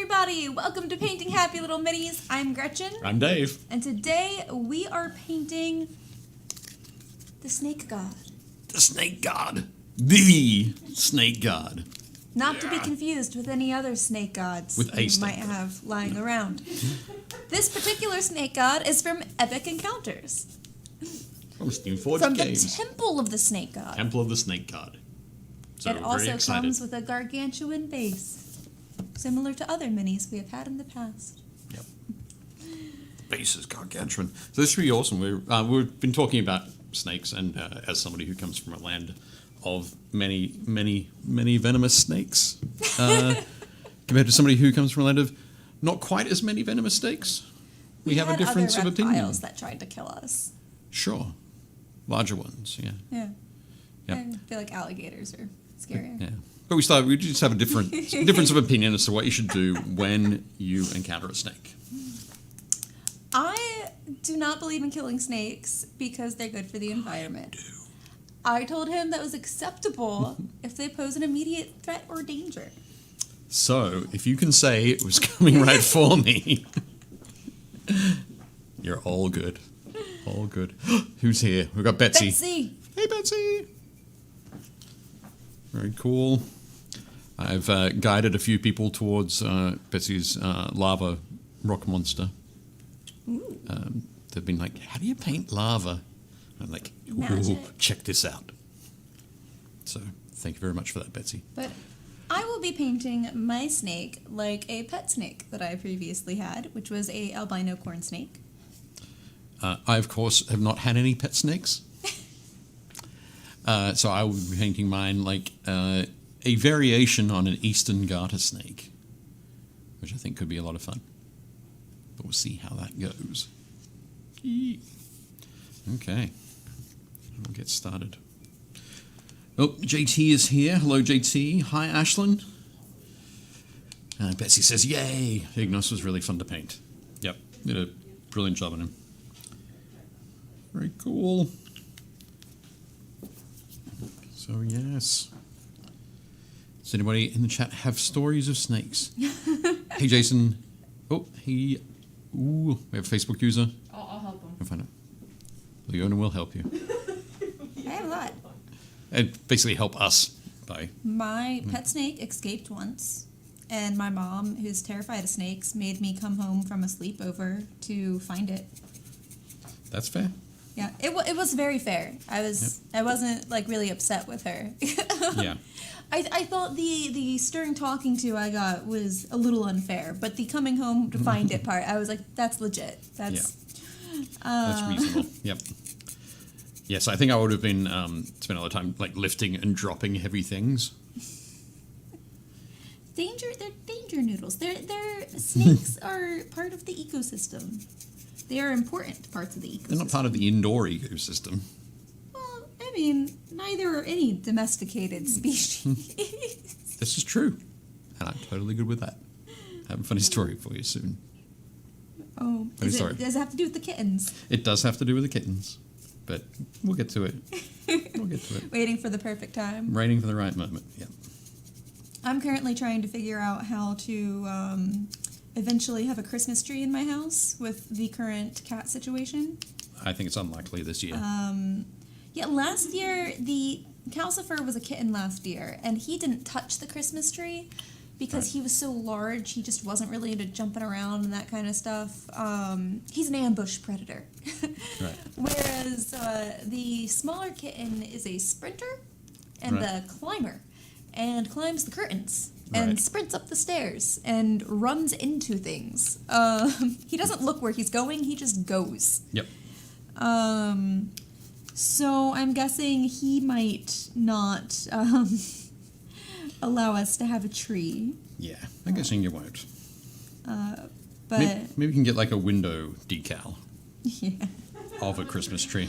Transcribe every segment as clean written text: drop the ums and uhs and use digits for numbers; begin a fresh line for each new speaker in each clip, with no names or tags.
everybody! Welcome to Painting Happy Little Minis. I'm Gretchen.
I'm Dave.
And today we are painting the Snake God.
The Snake God. The Snake God.
Not to be confused with any other snake gods
with
you might have lying around. This particular snake god is from Epic Encounters.
From Steamforged
From
games.
the Temple of the Snake God.
Temple of the Snake God. So
it also comes with a gargantuan base, similar to other minis we have had in the past.
Yep. The base is gargantuan. So this should be awesome. We've been talking about snakes, and as somebody who comes from a land of many venomous snakes, compared to somebody who comes from a land of not quite as many venomous snakes, we have a difference of opinion.
Reptiles that tried to kill us.
Sure. Larger ones, yeah.
Yeah.
Yep.
I feel like alligators are scarier.
Yeah. But we just have a difference of opinion as to what you should do when you encounter a snake.
I do not believe in killing snakes because they're good for the environment. I told him that was acceptable if they pose an immediate threat or danger.
So, if you can say it was coming right for me, you're all good. All good. Who's here? We've got Betsy.
Betsy!
Hey, Betsy! Very cool. I've guided a few people towards Betsy's lava rock monster.
Ooh.
They've been like, how do you paint lava? I'm like, ooh,
Magic.
check this out. So, thank you very much for that, Betsy.
But I will be painting my snake like a pet snake that I previously had, which was a albino corn snake.
I, of course, have not had any pet snakes. So I will be painting mine like a variation on an eastern garter snake, which I think could be a lot of fun. But we'll see how that goes. Okay. We'll get started. Oh, JT is here. Hello, JT. Hi, Ashlyn. Betsy says, yay! Ignos was really fun to paint. Yep, did a brilliant job on him. Very cool. So, yes. Does anybody in the chat have stories of snakes? Hey, Jason. Oh, he... Ooh, we have a Facebook user.
I'll help him.
I'll find it. Leona will help you.
I have a lot.
And basically help us by...
My pet snake escaped once, and my mom, who's terrified of snakes, made me come home from a sleepover to find it.
That's fair.
Yeah, it was very fair. I wasn't like really upset with her.
Yeah.
I thought the stern talking to I got was a little unfair, but the coming home to find it part, I was like, that's legit. That's
reasonable. Yep. Yes, I think I would have been spent all the time like lifting and dropping heavy things.
They're danger noodles. They're snakes are part of the ecosystem. They are important parts of the ecosystem.
They're not part of the indoor ecosystem.
Well, I mean, neither are any domesticated species.
This is true. And I'm totally good with that. I have a funny story for you soon.
Oh, does it have to do with the kittens?
It does have to do with the kittens. But we'll get to it.
Waiting for the perfect time.
Waiting for the right moment, yeah.
I'm currently trying to figure out how to eventually have a Christmas tree in my house with the current cat situation.
I think it's unlikely this year.
Yeah, last year, the Calcifer was a kitten last year, and he didn't touch the Christmas tree because he was so large, he just wasn't really into jumping around and that kind of stuff. He's an ambush predator.
Right.
Whereas the smaller kitten is a sprinter and a climber, and climbs the curtains and sprints up the stairs and runs into things. He doesn't look where he's going, he just goes.
Yep.
So I'm guessing he might not allow us to have a tree.
Yeah, I'm guessing you won't.
But
maybe we can get like a window decal
yeah.
of a Christmas tree.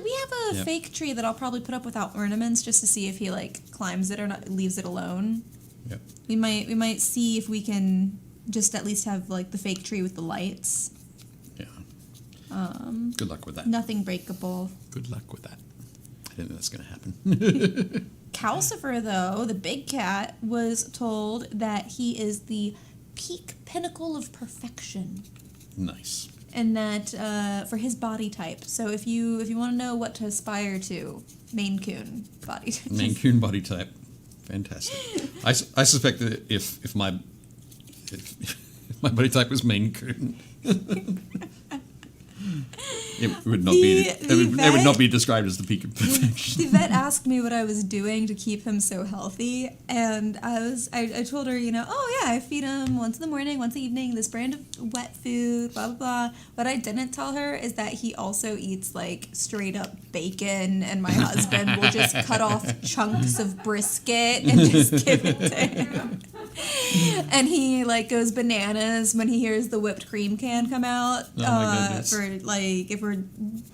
We have a fake tree that I'll probably put up without ornaments just to see if he like climbs it or not, leaves it alone.
Yep.
We might see if we can just at least have like the fake tree with the lights.
Yeah. Good luck with that.
Nothing breakable.
Good luck with that. I don't think that's going to happen.
Calcifer, though, the big cat, was told that he is the peak pinnacle of perfection.
Nice.
And that for his body type. So if you want to know what to aspire to, Maine Coon body type.
Maine Coon body type. Fantastic. I suspect that if my body type was Maine Coon, it would not it would not be described as the peak of perfection.
The vet asked me what I was doing to keep him so healthy, and I told her, oh yeah, I feed him once in the morning, once in the evening, this brand of wet food, blah blah blah. What I didn't tell her is that he also eats like straight up bacon, and my husband will just cut off chunks of brisket and just give it to him. And he like goes bananas when he hears the whipped cream can come out.
Oh my goodness.
For like if we're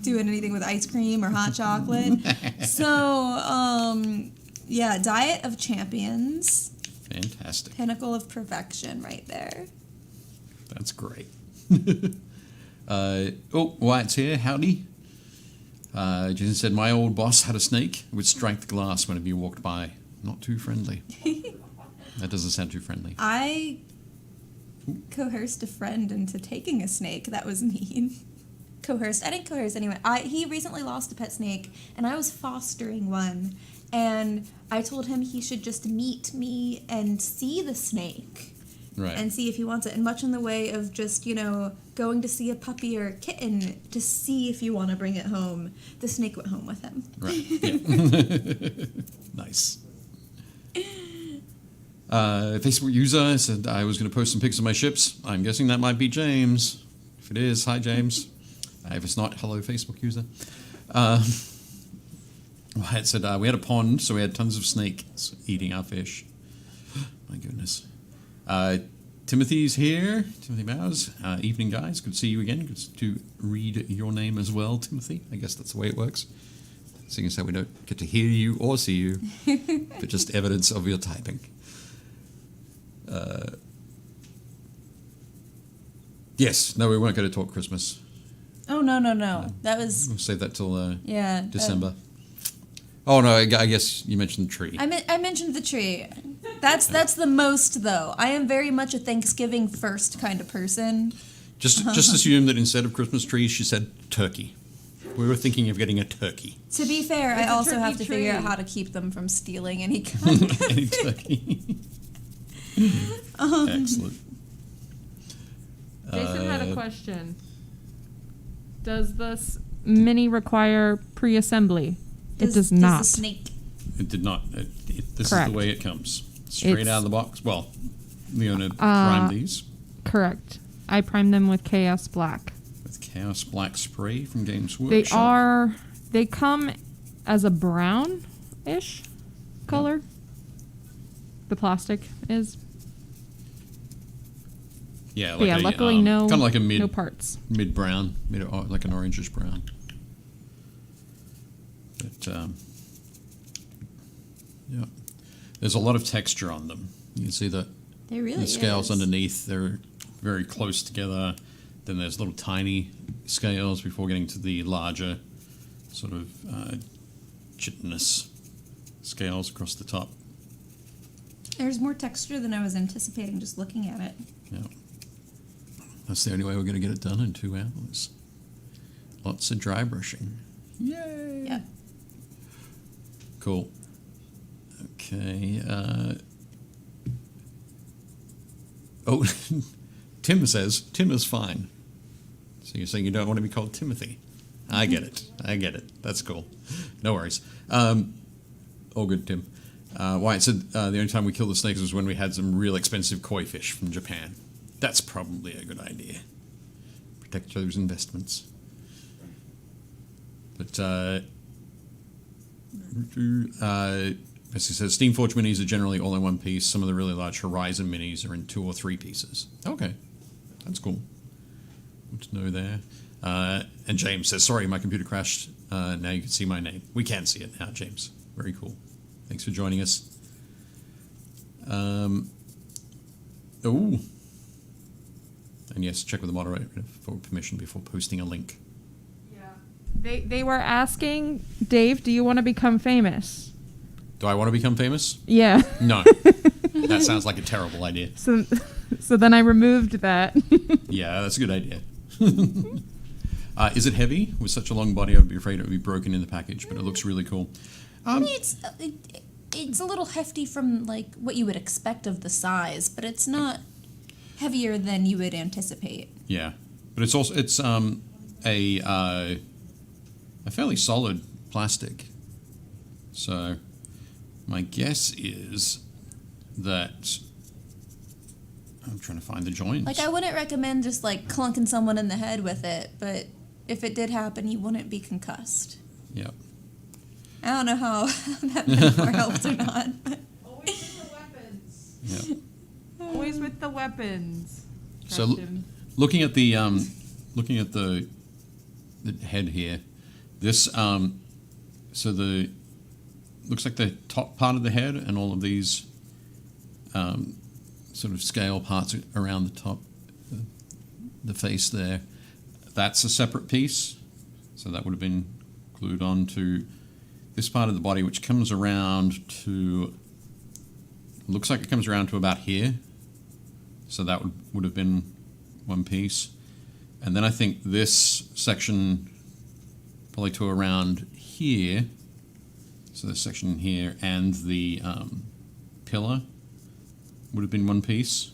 doing anything with ice cream or hot chocolate. So yeah, diet of champions.
Fantastic.
Pinnacle of perfection right there.
That's great. Wyatt's here. Howdy. Jason said, my old boss had a snake. It would strike the glass whenever you walked by. Not too friendly. That doesn't sound too friendly.
I coerced a friend into taking a snake. That was mean. I didn't coerce anyway. He recently lost a pet snake, and I was fostering one. And I told him he should just meet me and see the snake.
Right.
And see if he wants it. And much in the way of just, going to see a puppy or a kitten to see if you want to bring it home. The snake went home with him.
Right. Yeah. Nice. Facebook user said I was going to post some pics of my ships. I'm guessing that might be James. If it is, hi James. If it's not, hello Facebook user. Wyatt said we had a pond, so we had tons of snakes eating our fish. My goodness. Timothy's here. Timothy Bowers. Evening, guys. Good to see you again. Good to read your name as well, Timothy. I guess that's the way it works. Seeing as how we don't get to hear you or see you, but just evidence of your typing. Yes. No, we weren't going to talk Christmas.
Oh, no. That was...
We'll save that till
yeah,
December. Oh, no, I guess you mentioned the tree.
I mentioned the tree. That's the most, though. I am very much a Thanksgiving first kind of person.
Just assume that instead of Christmas trees, she said turkey. We were thinking of getting a turkey.
To be fair,
It's
I
a
also have to
turkey
figure out
tree.
how to keep them from stealing any kind of
Any turkey. Excellent.
Jason had a question. Does this mini require pre-assembly? It does not.
Does the snake?
It did not. This
Correct.
is the way it comes. Straight
It's-
out of the box. Well, Leona primed these
Correct. I primed them with Chaos Black.
with Chaos Black spray from Games Workshop.
They come as a brown-ish color. The plastic is.
Yeah,
But yeah, luckily
kind of like a
no parts.
mid brown, like an orangish brown. But yeah, there's a lot of texture on them. You can see that
There really
the scales
is.
underneath, they're very close together. Then there's little tiny scales before getting to the larger sort of chitinous scales across the top.
There's more texture than I was anticipating just looking at it.
Yeah. That's the only way we're going to get it done in 2 hours. Lots of dry brushing. Yay!
Yeah.
Cool. Okay. Tim says Tim is fine. So you're saying you don't want to be called Timothy. I get it. That's cool. No worries. All good, Tim. Wyatt said the only time we killed the snakes was when we had some real expensive koi fish from Japan. That's probably a good idea. Protect those investments. But as he says, Steamforged minis are generally all in one piece. Some of the really large Horizon minis are in 2 or 3 pieces. Okay, that's cool. Good to know there. And James says, sorry, my computer crashed. Now you can see my name. We can see it now, James. Very cool. Thanks for joining us. And yes, check with the moderator for permission before posting a link.
Yeah. They were asking, Dave, do you want to become famous?
Do I want to become famous?
Yeah.
No. That sounds like a terrible idea.
So then I removed that.
Yeah, that's a good idea. Is it heavy? With such a long body, I'd be afraid it would be broken in the package, but it looks really cool.
I mean, it's a little hefty from like what you would expect of the size, but it's not heavier than you would anticipate.
Yeah, but it's also a fairly solid plastic. So my guess is that I'm trying to find the joints.
Like, I wouldn't recommend just like clunking someone in the head with it, but if it did happen, you wouldn't be concussed.
Yeah.
I don't know how that metaphor helps or not.
Always with the weapons.
Yeah.
Always with the weapons.
So looking at the head here, this so the looks like the top part of the head and all of these sort of scale parts around the top, the face there, that's a separate piece. So that would have been glued onto this part of the body, which comes around to, looks like it comes around to about here. So that would have been one piece. And then I think this section probably to around here. So this section here and the pillar would have been one piece.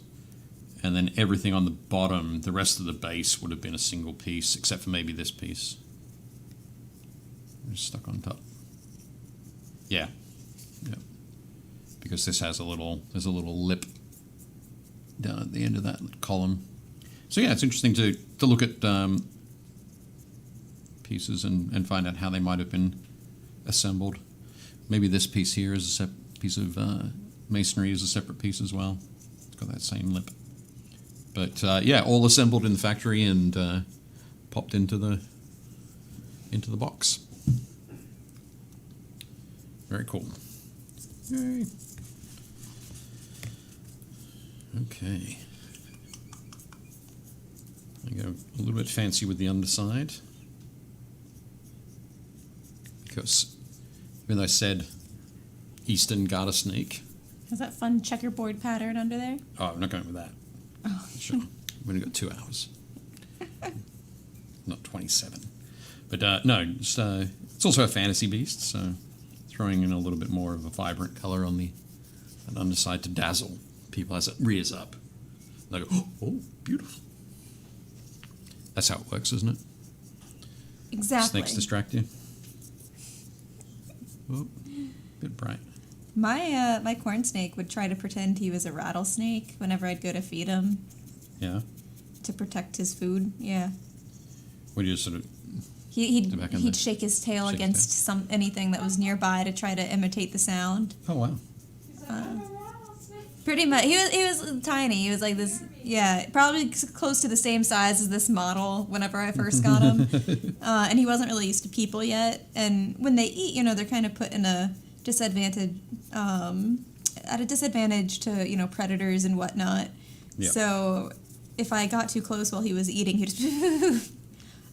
And then everything on the bottom, the rest of the base would have been a single piece, except for maybe this piece. It's stuck on top. Yeah. Yep. Because this has there's a little lip down at the end of that column. So yeah, it's interesting to look at pieces and find out how they might have been assembled. Maybe this piece here is a piece of masonry is a separate piece as well. It's got that same lip. But yeah, all assembled in the factory and popped into the box. Very cool. Yay. Okay. I go a little bit fancy with the underside. Because even though I said Eastern garter snake.
Has that fun checkerboard pattern under there?
Oh, I'm not going with that.
Oh.
Sure. We've only got 2 hours. Not 27. But no, it's also a fantasy beast, so throwing in a little bit more of a vibrant color on the underside to dazzle people as it rears up. They go, oh, beautiful. That's how it works, isn't it?
Exactly.
Snakes distract you. Oh, bit bright.
My corn snake would try to pretend he was a rattlesnake whenever I'd go to feed him.
Yeah.
To protect his food. Yeah.
Would you sort of
He'd shake his tail against anything that was nearby to try to imitate the sound.
Oh wow.
Pretty much, he was tiny. He was like this, yeah, probably close to the same size as this model. Whenever I first got him, and he wasn't really used to people yet. And when they eat, they're kind of put in a disadvantage, to predators and whatnot. Yep. So if I got too close while he was eating, he'd just,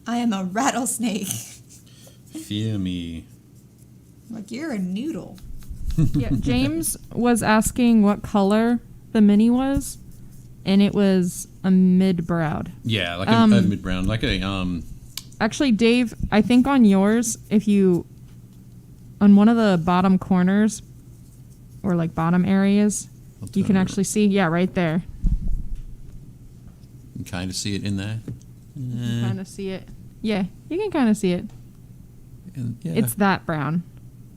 I am a rattlesnake.
Fear me.
Like, you're a noodle.
Yeah, James was asking what color the mini was, and it was a mid-browed.
Yeah, like a mid-brown, like a
Actually, Dave, I think on yours, on one of the bottom corners, or like bottom areas, you can actually see, yeah, right there.
You can kind of see it in there.
You can kind of see it. Yeah, you can kind of see it.
Yeah.
It's that brown,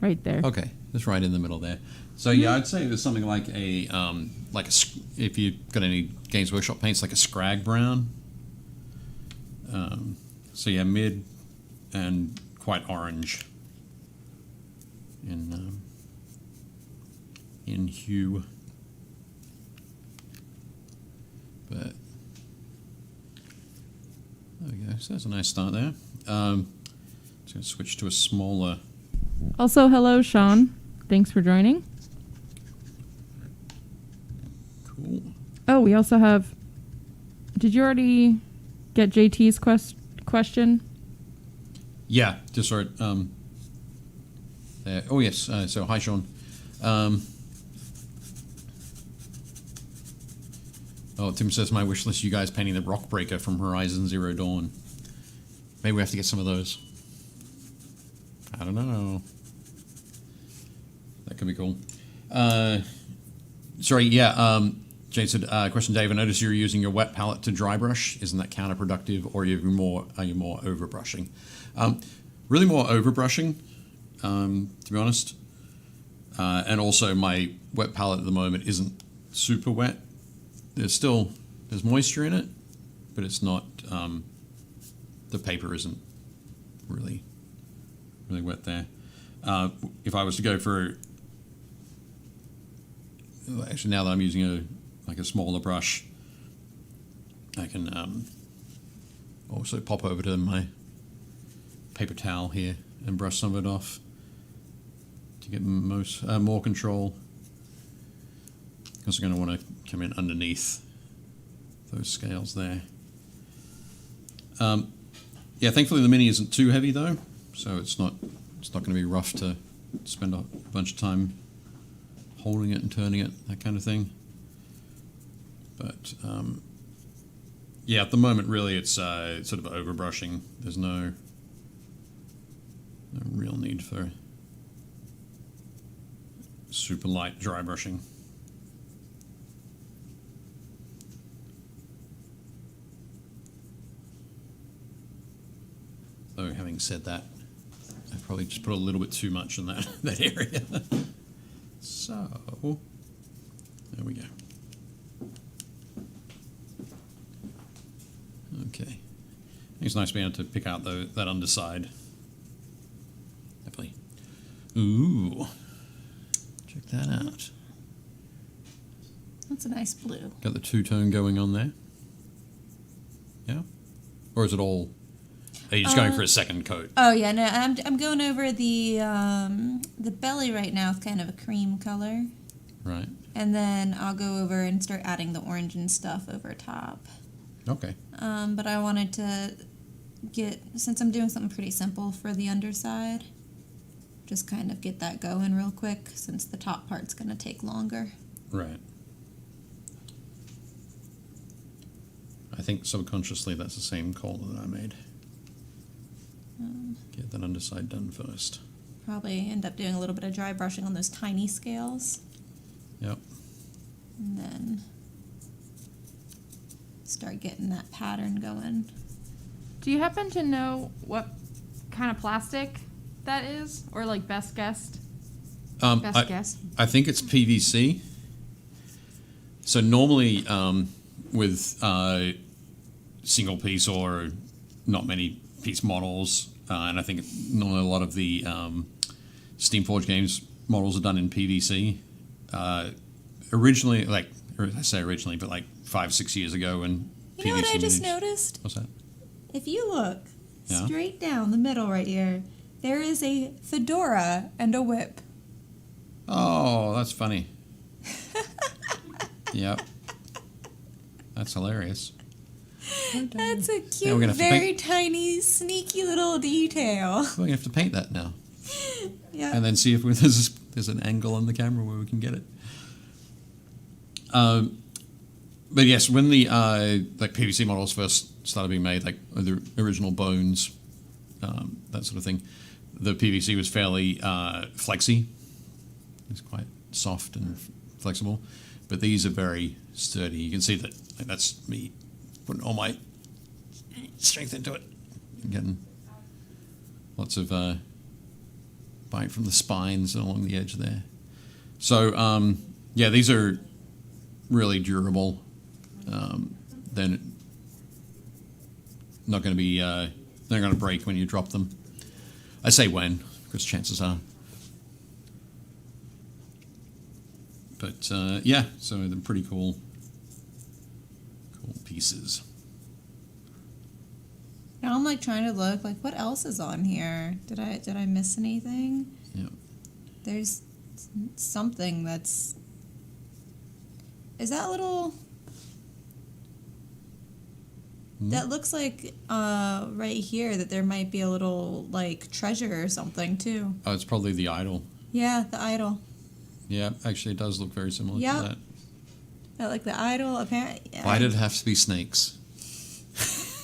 right there.
Okay, that's right in the middle there. So yeah, I'd say it was something like if you've got any Games Workshop paints, like a scrag brown. So yeah, mid and quite orange in hue. But there we go. So that's a nice start there. Just going to switch to a smaller.
Also, hello, Sean. Thanks for joining.
Cool.
Oh, we also have... Did you already get JT's question?
Yeah, just saw it. There. Oh, yes. So, hi, Sean. Oh, Tim says my wish list, you guys painting the rock breaker from Horizon Zero Dawn. Maybe we have to get some of those. I don't know. That could be cool. Sorry, yeah. Jane said, question, Dave. I noticed you're using your wet palette to dry brush. Isn't that counterproductive, or are you more overbrushing? Really more overbrushing, to be honest. And also, my wet palette at the moment isn't super wet. There's moisture in it, but it's not. The paper isn't really wet there. If I was to go for, actually, now that I'm using a smaller brush, I can also pop over to my paper towel here and brush some of it off to get more control. Also going to want to come in underneath those scales there. Yeah, thankfully the Mini isn't too heavy though, so it's not going to be rough to spend a bunch of time holding it and turning it, that kind of thing. But yeah, at the moment really it's sort of overbrushing. There's no real need for super light dry brushing. Though, having said that, I've probably just put a little bit too much in that area. So, there we go. Okay. It's nice being able to pick out that underside. Definitely. Ooh. Check that out.
That's a nice blue.
Got the two-tone going on there. Yeah? Or is it all... Are you just going for a second coat?
Oh yeah, no, I'm going over the belly right now with kind of a cream color.
Right.
And then I'll go over and start adding the orange and stuff over top.
Okay.
But I wanted to since I'm doing something pretty simple for the underside, just kind of get that going real quick since the top part's going to take longer.
Right. I think subconsciously that's the same call that I made. Get that underside done first.
Probably end up doing a little bit of dry brushing on those tiny scales.
Yep.
And then start getting that pattern going.
Do you happen to know what kind of plastic that is? Or like best guessed? Best guess?
I think it's PVC. So normally with single piece or not many piece models, and I think normally a lot of the Steamforged games models are done in PVC. Originally, or I say originally, but like 5-6 years ago when
You know what I just noticed?
What's that?
If you look
Yeah.
straight down the middle right here, there is a fedora and a whip.
Oh, that's funny. Yep. That's hilarious.
That's a
we're
cute,
gonna have to
very tiny, sneaky little detail.
We're going to have to paint that now.
Yeah.
And then see if there's an angle on the camera where we can get it. But yes, when the PVC models first started being made, like the original bones, that sort of thing, the PVC was fairly flexy. It's quite soft and flexible. But these are very sturdy. You can see that that's me putting all my strength into it and getting lots of bite from the spines along the edge there. So, yeah, these are really durable. They're not going to be, they're going to break when you drop them. I say when, because chances are. But, yeah, so they're pretty cool pieces.
Now I'm trying to look what else is on here? Did I miss anything?
Yeah.
There's something that's. Is that little? That looks like right here that there might be a little treasure or something too.
Oh, it's probably the idol.
Yeah, the idol.
Yeah, actually it does look very similar to that.
Like the idol, apparently. Yeah.
Why did it have to be snakes?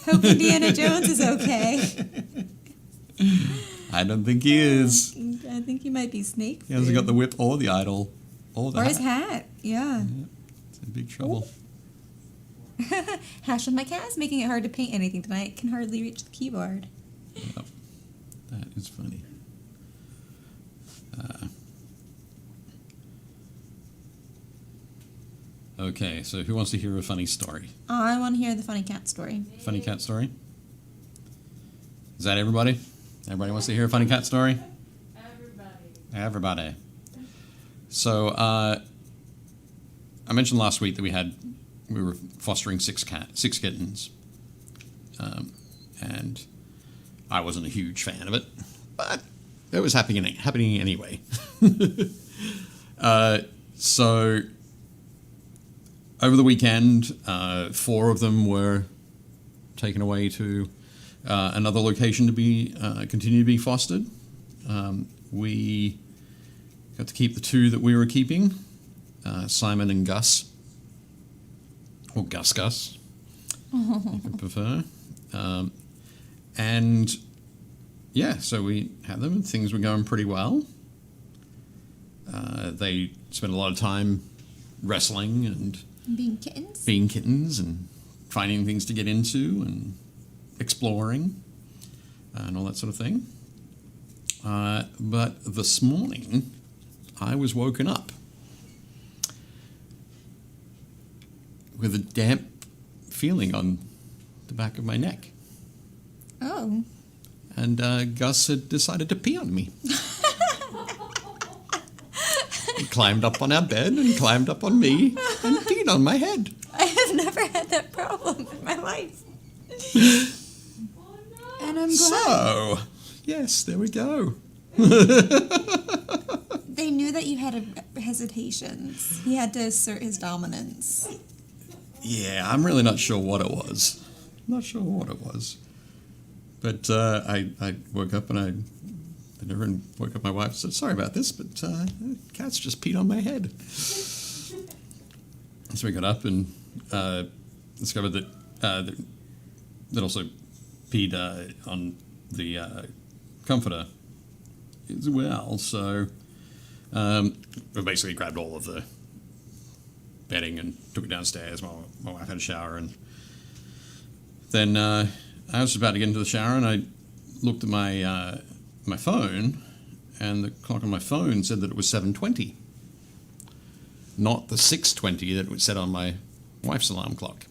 Hope Indiana Jones is okay.
I don't think he is.
I think he might be snake.
He hasn't got the whip or the idol or the
Or his hat. Yeah.
It's in big trouble.
Hash with my cat is making it hard to paint anything tonight. Can hardly reach the keyboard.
Yep. That is funny. Okay, so who wants to hear a funny story?
Oh, I want to hear the funny cat story.
Funny cat story? Is that everybody? Everybody wants to hear a funny cat story? Everybody. So, I mentioned last week that we were fostering six kittens. And I wasn't a huge fan of it, but it was happening anyway. So over the weekend, 4 of them were taken away to another location to be continue to be fostered. We got to keep the 2 that we were keeping, Simon and Gus, or Gus, if you prefer. And yeah, so we had them and things were going pretty well. They spent a lot of time wrestling and
Being kittens?
being kittens and finding things to get into and exploring and all that sort of thing. But this morning, I was woken up with a damp feeling on the back of my neck.
Oh.
And Gus had decided to pee on me. He climbed up on our bed and climbed up on me and peed on my head.
I have never had that problem in my life. And I'm glad.
So, yes, there we go.
They knew that you had hesitations. He had to assert his dominance.
Yeah, I'm really not sure what it was. But I woke up and I woke up my wife and said, sorry about this, but the cat's just peed on my head. So we got up and discovered that that also peed on the comforter as well. So we basically grabbed all of the bedding and took it downstairs. My wife had a shower, and then I was about to get into the shower, and I looked at my my phone, and the clock on my phone said that it was 7:20, not the 6:20 that it was set on my wife's alarm clock.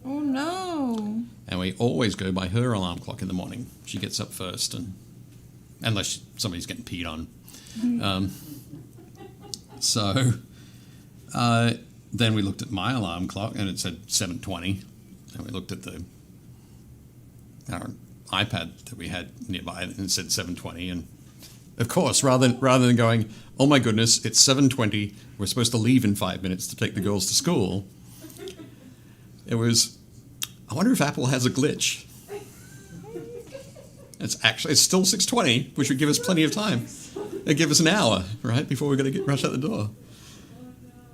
Oh no!
And we always go by her alarm clock in the morning. She gets up first, and unless somebody's getting peed on. So then we looked at my alarm clock, and it said 7:20, and we looked at our iPad that we had nearby, and it said 7:20, and of course, rather than going, oh my goodness, it's 7:20, we're supposed to leave in 5 minutes to take the girls to school, it was, I wonder if Apple has a glitch. It's still 6:20, which would give us plenty of time. It'd give us an hour, right, before we're going to rush out the door.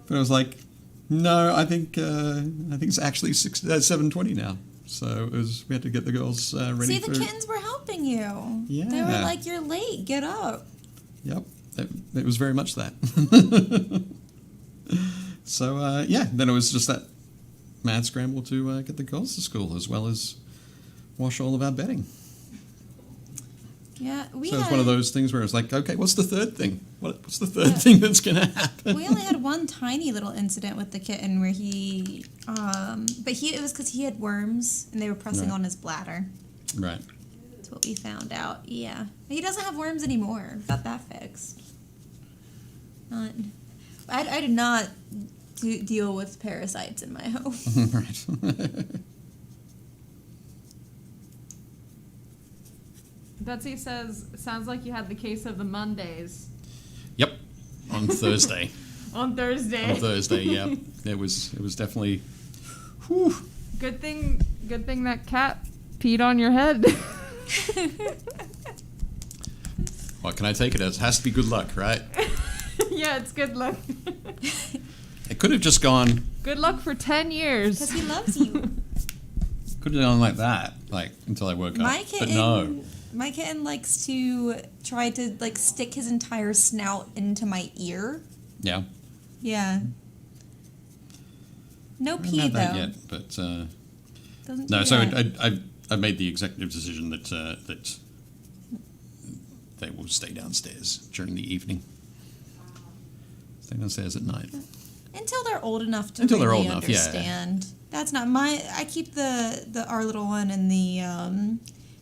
But I was like, no, I think it's actually 7:20 now. So we had to get the girls ready.
See, the kittens were helping you.
Yeah.
They were like, you're late, get up.
Yep, it was very much that. So, yeah, then it was just that mad scramble to get the girls to school, as well as wash all of our bedding.
Yeah,
so it's one of those things where it's like, okay, what's the third thing? What's the third thing that's going to happen?
We only had one tiny little incident with the kitten where it was because he had worms and they were pressing on his bladder.
Right.
That's what we found out. Yeah, he doesn't have worms anymore. Got that fixed. I did not deal with parasites in my home.
Right.
Betsy says, sounds like you had the case of the Mondays.
Yep, on Thursday.
On Thursday,
yeah. It was definitely. Whew.
Good thing that cat peed on your head.
What can I take it as? Has to be good luck, right?
Yeah, it's good luck.
It could have just gone.
Good luck for 10 years.
Because he loves you.
Could have gone like that, like until I woke
My
up.
kitten,
But no.
my kitten likes to try to like stick his entire snout into my ear.
Yeah.
Yeah. No
I haven't
pee
had
though.
that yet, but
Doesn't
no.
do
So
that.
I made the executive decision that they will stay downstairs during the evening. Stay downstairs at night.
Until they're old enough to
Until they're
really
old enough, yeah.
understand. That's not my. I keep the our little one in the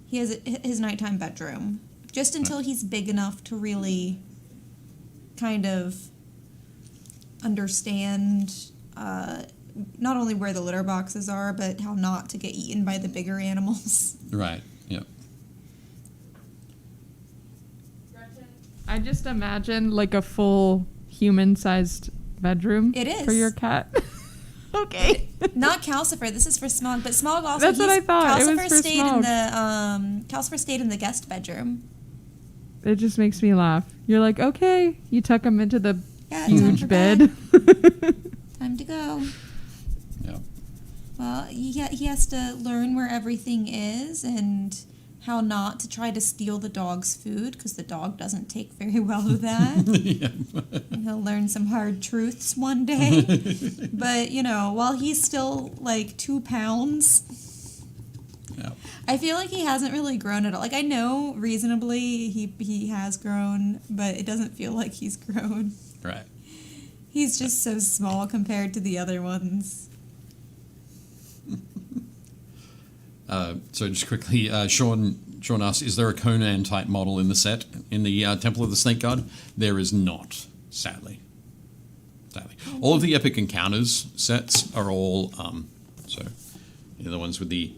he has his nighttime bedroom just until he's big enough to really kind of understand not only where the litter boxes are, but how not to get eaten by the bigger animals.
Right. Yep.
I just imagine like a full human-sized bedroom.
It is.
For your cat. Okay.
Not Calcifer. This is for Smog, but Smog also.
That's what I thought. It was
Calcifer
for
stayed
Smog.
in the Calcifer stayed in the guest bedroom.
It just makes me laugh. You're like, okay. You tuck him into the
Yeah, time
huge
for
bed.
Time to go.
Yep.
Well, he has to learn where everything is and how not to try to steal the dog's food because the dog doesn't take very well to that. And he'll learn some hard truths one day. But, while he's still like 2 pounds,
Yep.
I feel like he hasn't really grown at all. Like, I know reasonably he has grown, but it doesn't feel like he's grown.
Right.
He's just so small compared to the other ones.
So just quickly, Sean asks, is there a Conan type model in the set in the Temple of the Snake God? There is not, sadly. All of the Epic Encounters sets are all the ones with the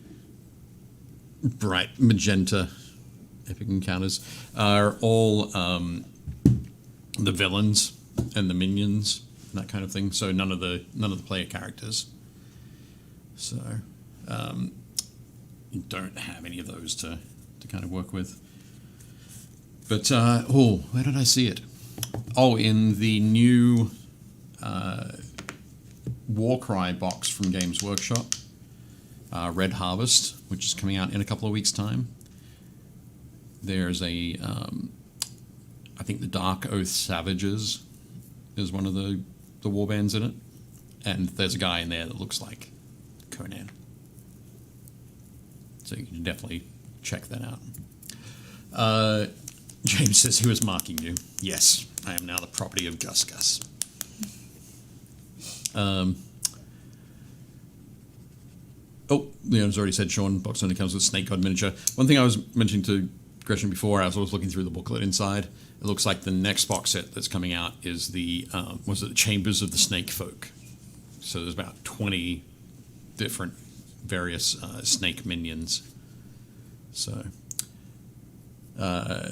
bright magenta Epic Encounters are all the villains and the minions and that kind of thing. So none of the player characters. So. You don't have any of those to kind of work with. But, where did I see it? Oh, in the new Warcry box from Games Workshop, Red Harvest, which is coming out in a couple of weeks' time. There's I think the Dark Oath Savages is one of the warbands in it. And there's a guy in there that looks like Conan. So you can definitely check that out. James says he was marking you. Yes, I am now the property of Gus Gus. Leon's already said Sean, box only comes with Snake God miniature. One thing I was mentioning to Gretchen before, as I was looking through the booklet inside, it looks like the next box set that's coming out is the Chambers of the Snake Folk. So there's about 20 different various snake minions. So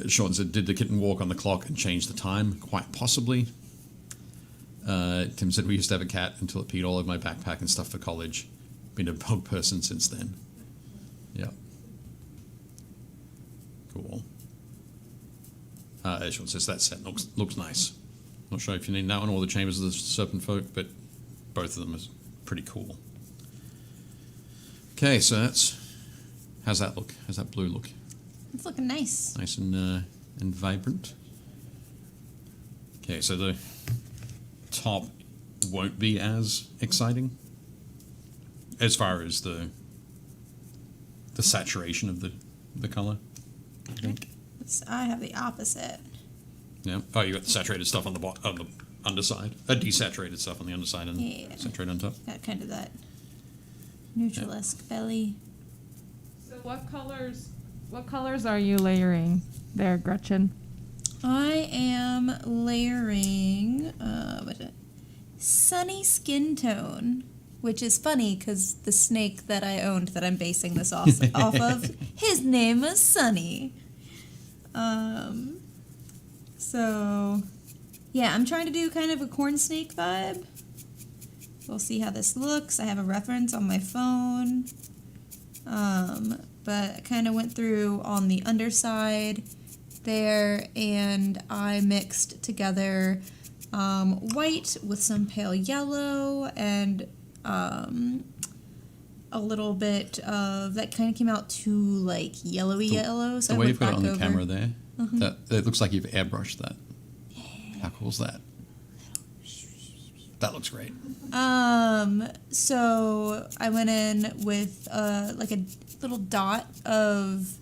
Sean said, did the kitten walk on the clock and change the time? Quite possibly. Tim said, we used to have a cat until it peed all over my backpack and stuff for college. Been a dog person since then. Yep. Cool. Sean says that set looks nice. Not sure if you need that one or the Chambers of the Serpent Folk, but both of them is pretty cool. Okay, so how's that look? How's that blue look?
It's looking nice.
Nice and vibrant. Okay, so the top won't be as exciting as far as the saturation of the color, I think.
I have the opposite.
Yeah. Oh, you got the saturated stuff on the underside. Desaturated stuff on the underside and saturated on top.
Got kind of that neutral-esque belly.
So what colors are you layering there, Gretchen?
I am layering Sunny Skin Tone, which is funny because the snake that I owned that I'm basing this off of, his name is Sunny. So, yeah, I'm trying to do kind of a corn snake vibe. We'll see how this looks. I have a reference on my phone. But I kind of went through on the underside there, and I mixed together white with some pale yellow and a little bit of that kind of came out too like yellowy yellow. So
The
I
way
went
you've got it on
back
the
over.
camera there, that it looks like you've airbrushed that. How cool's that? That looks great.
So I went in with like a little dot of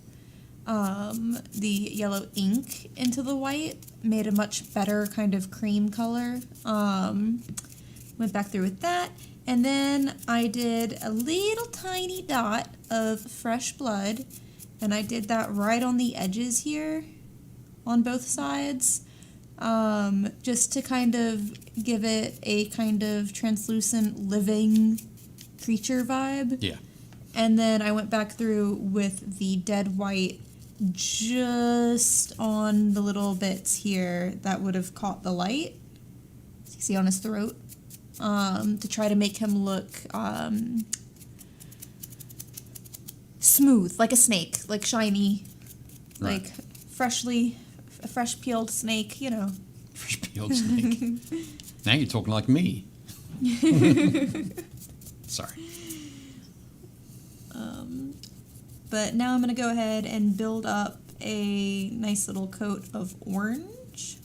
the yellow ink into the white, made a much better kind of cream color. Went back through with that, and then I did a little tiny dot of fresh blood, and I did that right on the edges here, on both sides. Just to kind of give it a kind of translucent living creature vibe.
Yeah.
And then I went back through with the dead white just on the little bits here that would have caught the light. You see on his throat. To try to make him look smooth, like a snake, like shiny,
Right.
like a fresh peeled snake, you know.
Fresh peeled snake. Now you're talking like me. Sorry.
But now I'm going to go ahead and build up a nice little coat of orange.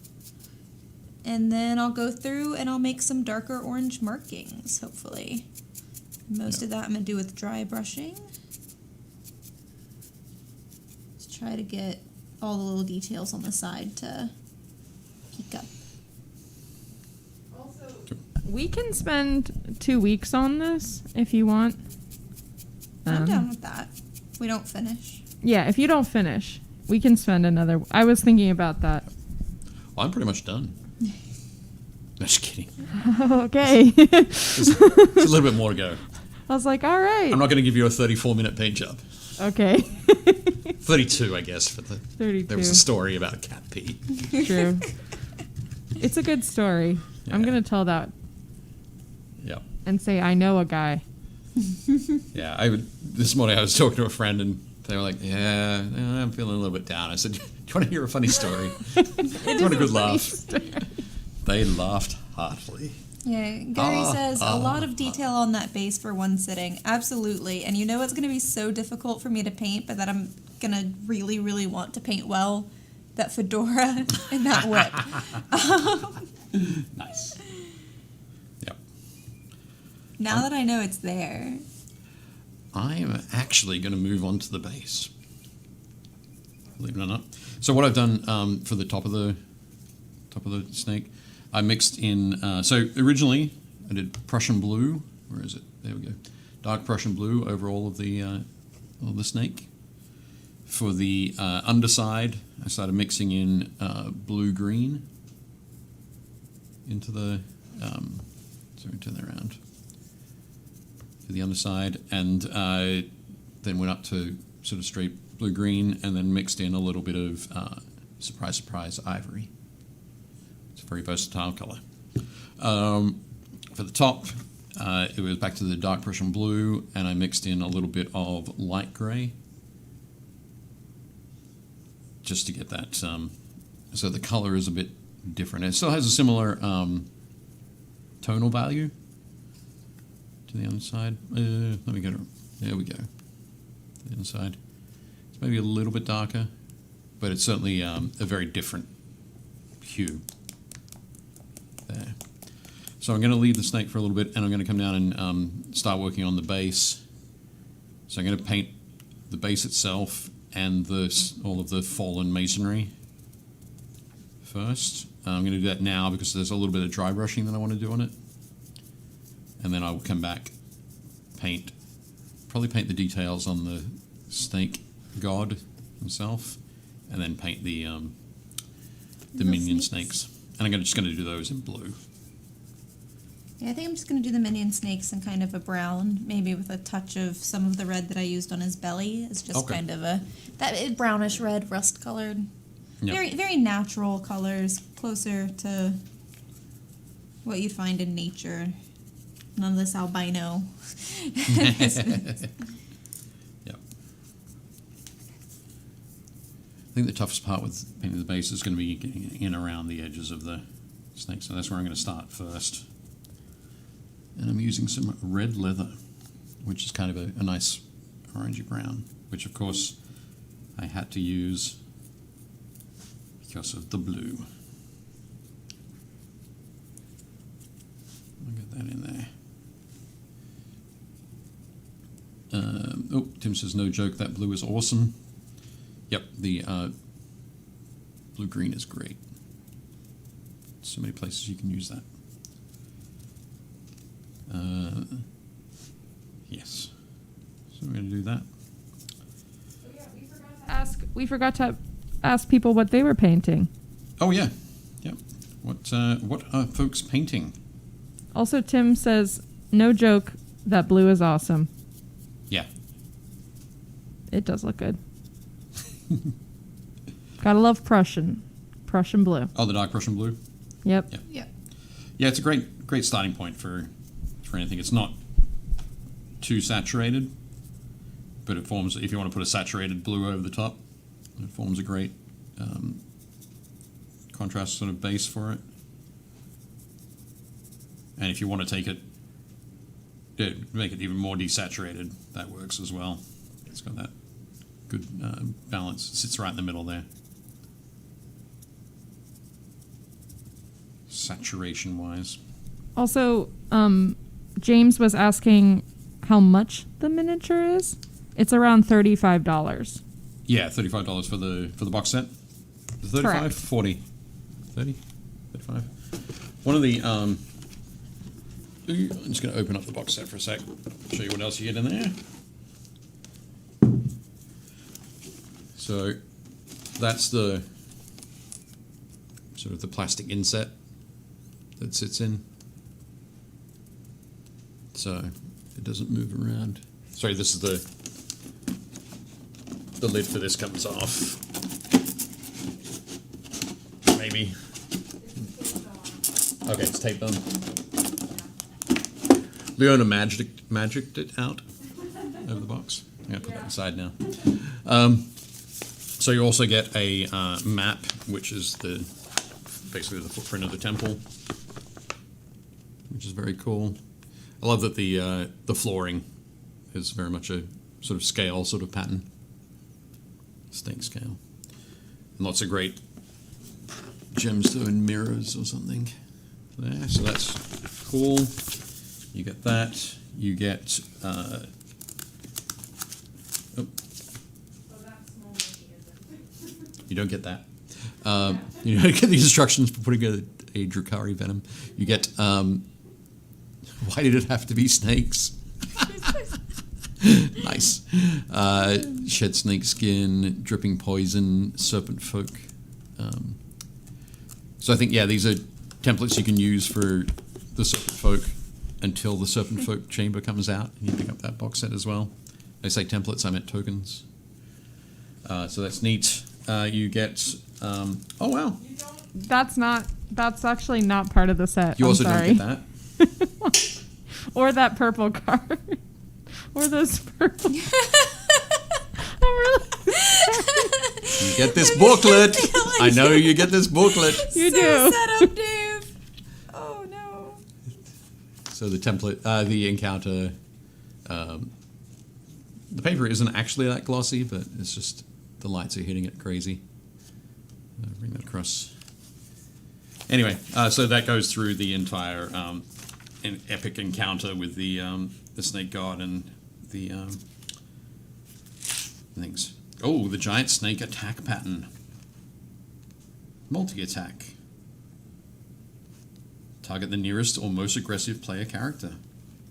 And then I'll go through and I'll make some darker orange markings, hopefully. Most of that I'm going to do with dry brushing. Let's try to get all the little details on the side to peek up.
We can spend 2 weeks on this if you want.
I'm down with that. We don't finish.
Yeah, if you don't finish, we can spend another. I was thinking about that.
Well, I'm pretty much done. Just kidding.
Okay.
There's a little bit more to go.
I was like, all right.
I'm not going to give you a 34-minute paint job.
Okay.
32, I guess. For the
32.
There was a story about cat pee.
True. It's a good story. I'm
Yeah.
going to tell that
Yeah.
and say, I know a guy.
Yeah. This morning I was talking to a friend and they were like, yeah, I'm feeling a little bit down. I said, do you want to hear a funny story? Do you want a good laugh? They laughed heartily.
Yeah, Gary says a lot of detail on that base for one sitting. Absolutely. And you know what's going to be so difficult for me to paint, but that I'm going to really, really want to paint well? That fedora and that whip.
Nice. Yep.
Now that I know it's there.
I am actually going to move on to the base. Believe it or not. So what I've done for the top of the snake, I mixed in. So originally I did Prussian blue. Where is it? There we go. Dark Prussian blue over all of the snake. For the underside, I started mixing in blue green into the. Sorry, turn that around. For the underside, and then went up to sort of straight blue green, and then mixed in a little bit of surprise, surprise ivory. It's a very versatile color. For the top, it was back to the dark Prussian blue, and I mixed in a little bit of light gray, just to get that. So the color is a bit different. It still has a similar tonal value to the underside. Let me get it. There we go. The inside. It's maybe a little bit darker, but it's certainly a very different hue. There. So I'm going to leave the snake for a little bit, and I'm going to come down and start working on the base. So I'm going to paint the base itself and all of the fallen masonry first. I'm going to do that now because there's a little bit of dry brushing that I want to do on it. And then I will come back, probably paint the details on the snake god himself, and then paint the minion snakes. And I'm just going to do those in blue.
Yeah, I think I'm just going to do the minion snakes in kind of a brown, maybe with a touch of some of the red that I used on his belly. It's just kind of that brownish red, rust colored.
Yep.
Very, very natural colors, closer to what you'd find in nature. None of this albino.
Yep. I think the toughest part with painting the base is going to be getting in around the edges of the snakes. So that's where I'm going to start first. And I'm using some red leather, which is kind of a nice orangey brown, which of course I had to use because of the blue. I'll get that in there. Tim says, no joke, that blue is awesome. Yep, the blue-green is great. So many places you can use that. Yes. So we're going to do that.
So yeah, we forgot to ask people what they were painting.
Oh, yeah. Yep. What are folks painting?
Also, Tim says, no joke, that blue is awesome.
Yeah.
It does look good. Gotta love Prussian blue.
Oh, the dark Prussian blue?
Yep.
Yep.
Yeah.
Yeah, it's a great starting point for anything. It's not too saturated, but it forms, if you want to put a saturated blue over the top, it forms a great contrast sort of base for it. And if you want to take it, make it even more desaturated, that works as well. It's got that good balance. It sits right in the middle there. Saturation-wise.
Also, James was asking how much the miniature is. It's around $35.
Yeah, $35 for the box set. Is it 35?
Correct.
40? 30? 35? One of the I'm just going to open up the box set for a sec. Show you what else you get in there. So that's the sort of the plastic inset that sits in. So it doesn't move around. Sorry, this is the lid for this comes off. Maybe. Okay, it's taped on. Leona magicked it out of the box. I'm going to put that aside now. So you also get a map, which is basically the footprint of the temple, which is very cool. I love that the flooring is very much a sort of scale sort of pattern, snake scale, and lots of great gemstone mirrors or something there. So that's cool. You get that. You get. You don't get that. You don't get the instructions for putting a Drukhari venom. You get. Why did it have to be snakes? Nice. Shed snake skin, dripping poison, serpent folk. So I think, yeah, these are templates you can use for the serpent folk until the serpent folk chamber comes out, and you pick up that box set as well. I say templates, I meant tokens. So that's neat. You get. Oh wow.
That's actually not part of the set.
You also
don't
get that.
Or that purple card. Or those purple. I'm really
You get this booklet. I know you get this booklet.
You
so
do.
Set up, Dave. Oh no.
So the template, the encounter, the paper isn't actually that glossy, but it's just the lights are hitting it crazy. Bring that across. Anyway, so that goes through the entire an epic encounter with the snake god and the things. Oh, the giant snake attack pattern. Multi-attack. Target the nearest or most aggressive player character.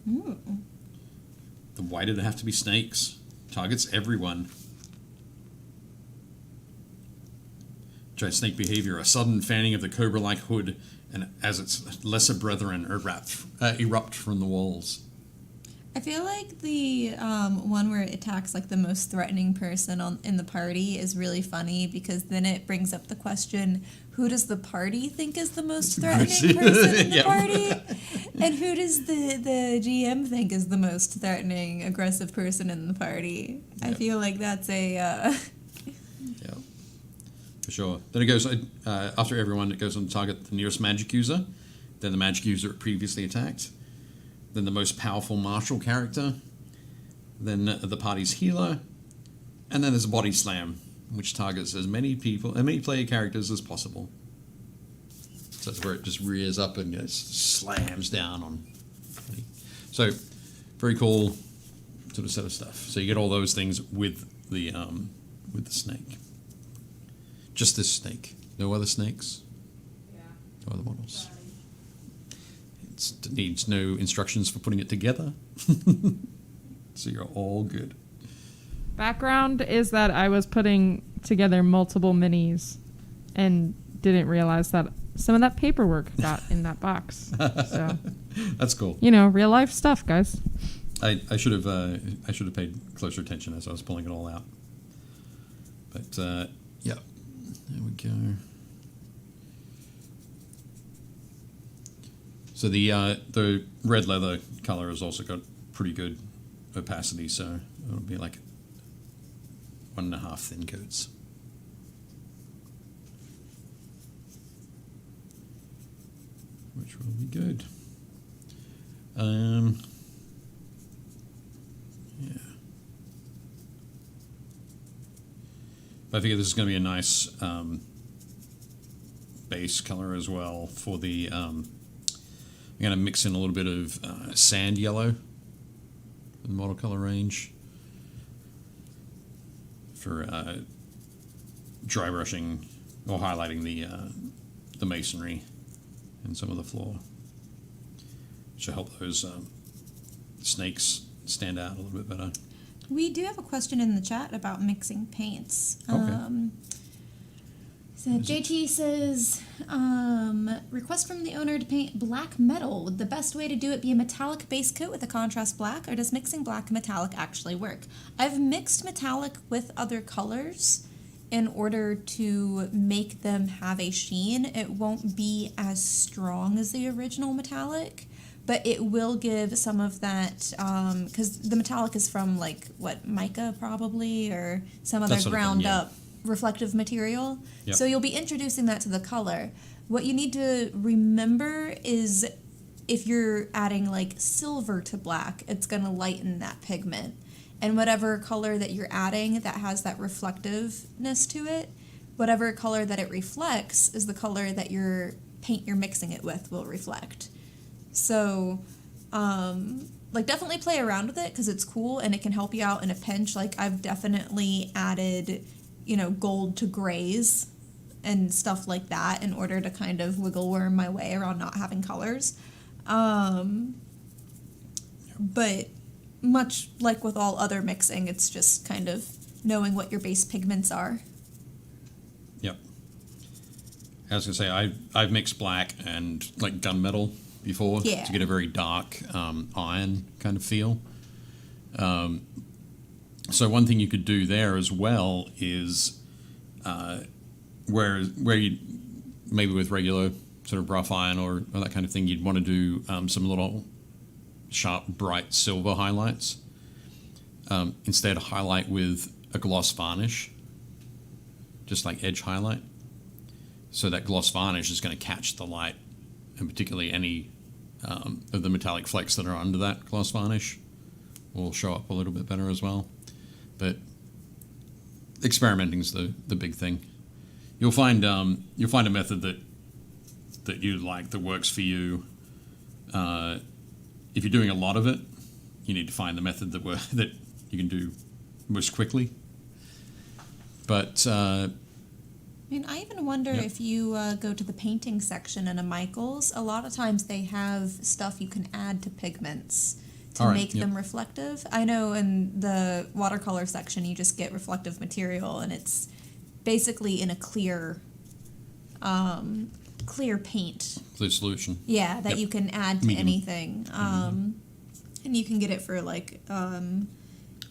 Ooh.
Why did it have to be snakes? Targets everyone. Giant snake behavior. A sudden fanning of the cobra-like hood and as its lesser brethren erupt from the walls.
I feel like the one where it attacks like the most threatening person in the party is really funny because then it brings up the question, who does the party think is the most threatening person in the party? And who does the GM think is the most threatening, aggressive person in the party? I feel like that's a...
Yeah, for sure. Then it goes, after everyone, it goes on to target the nearest magic user, then the magic user it previously attacked, then the most powerful martial character, then the party's healer, and then there's a body slam, which targets as many player characters as possible. So that's where it just rears up and slams down on. So, very cool sort of set of stuff. So you get all those things with the snake. Just this snake. No other snakes.
Yeah.
No other models. It needs no instructions for putting it together. So you're all good.
Background is that I was putting together multiple minis and didn't realize that some of that paperwork got in that box. So
that's cool.
Real life stuff, guys.
I should have paid closer attention as I was pulling it all out. But yeah, there we go. So the red leather color has also got pretty good opacity, so it'll be like 1.5 thin coats. Which will be good. Yeah. But I figure this is going to be a nice base color as well for the. I'm going to mix in a little bit of sand yellow for the model color range for dry brushing or highlighting the masonry and some of the floor, which will help those snakes stand out a little bit better.
We do have a question in the chat about mixing paints.
Okay.
So JT says, request from the owner to paint black metal. Would the best way to do it be a metallic base coat with a contrast black, or does mixing black and metallic actually work? I've mixed metallic with other colors in order to make them have a sheen. It won't be as strong as the original metallic, but it will give some of that, because the metallic is from mica probably, or some other ground up reflective material.
Yep.
So you'll be introducing that to the color. What you need to remember is if you're adding silver to black, it's going to lighten that pigment. And whatever color that you're adding that has that reflectiveness to it, whatever color that it reflects is the color that your paint you're mixing it with will reflect. So, definitely play around with it because it's cool and it can help you out in a pinch. I've definitely added, gold to grays and stuff like that in order to kind of wiggle worm my way around not having colors. But much like with all other mixing, it's just kind of knowing what your base pigments are.
Yep. I was going to say, I've mixed black and gunmetal before to get a very dark iron kind of feel. So one thing you could do there as well is where you maybe with regular sort of rough iron or that kind of thing, you'd want to do some little sharp, bright silver highlights. Instead, highlight with a gloss varnish, just edge highlight. So that gloss varnish is going to catch the light, and particularly any of the metallic flecks that are under that gloss varnish will show up a little bit better as well. But experimenting is the big thing. You'll find a method that you like that works for you. If you're doing a lot of it, you need to find the method that you can do most quickly. But I
even wonder if you go to the painting section in a Michaels, a lot of times they have stuff you can add to pigments to make them reflective. I know in the watercolor section you just get reflective material and it's basically in a clear paint.
Clear solution.
Yeah, that you can add to anything. And you can get it for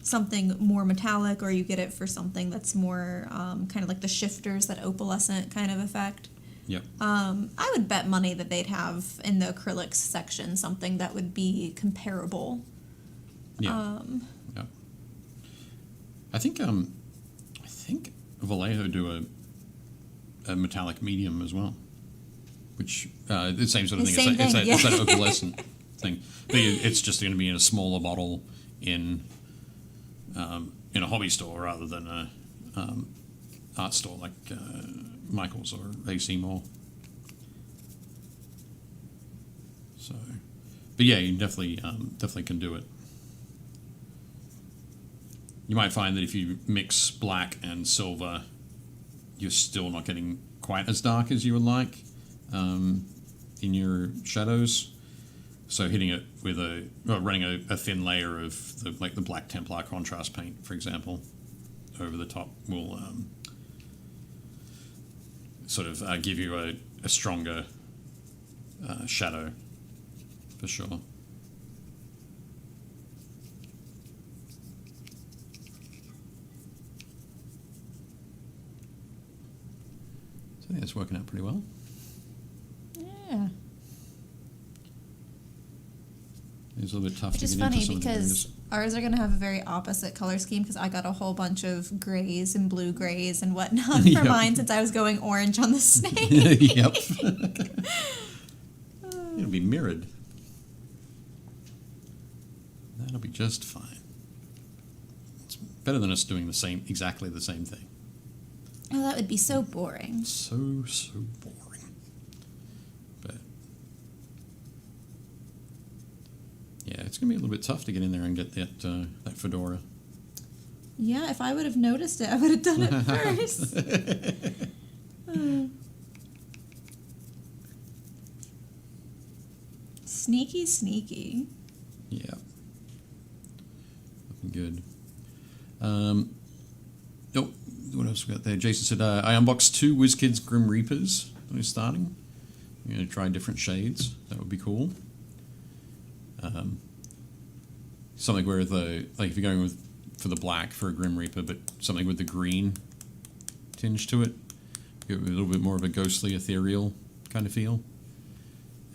something more metallic, or you get it for something that's more kind of like the shifters, that opalescent kind of effect.
Yep.
I would bet money that they'd have in the acrylics section something that would be comparable.
Yeah. I think Vallejo do a metallic medium as well, which the same sort of
The
thing.
same thing,
It's that opalescent thing. But it's just going to be in a smaller bottle in a hobby store rather than a art store like Michael's or AC Moore. So, but yeah, you definitely can do it. You might find that if you mix black and silver, you're still not getting quite as dark as you would like in your shadows. So hitting it with running a thin layer of the Black Templar contrast paint, for example, over the top will sort of give you a stronger shadow, for sure. So I think it's working out pretty well.
Yeah.
It's a little bit tough
Which
to
is
get into
funny
some of the
because
areas.
ours are going to have a very opposite color scheme because I got a whole bunch of grays and blue grays and whatnot for
Yep.
mine since I was going orange on the snake.
Yep. It'll be mirrored. That'll be just fine. It's better than us doing exactly the same thing.
Oh, that would be so boring.
So boring. But yeah, it's gonna be a little bit tough to get in there and get that fedora.
Yeah, if I would have noticed it, I would have done it first. Sneaky, sneaky.
Yeah. Looking good. Oh, what else we got there? Jason said, I unboxed 2 WizKids Grim Reapers when we're starting. I'm going to try different shades. That would be cool. Something where if you're going for the black for a Grim Reaper, but something with the green tinge to it. Give it a little bit more of a ghostly, ethereal kind of feel.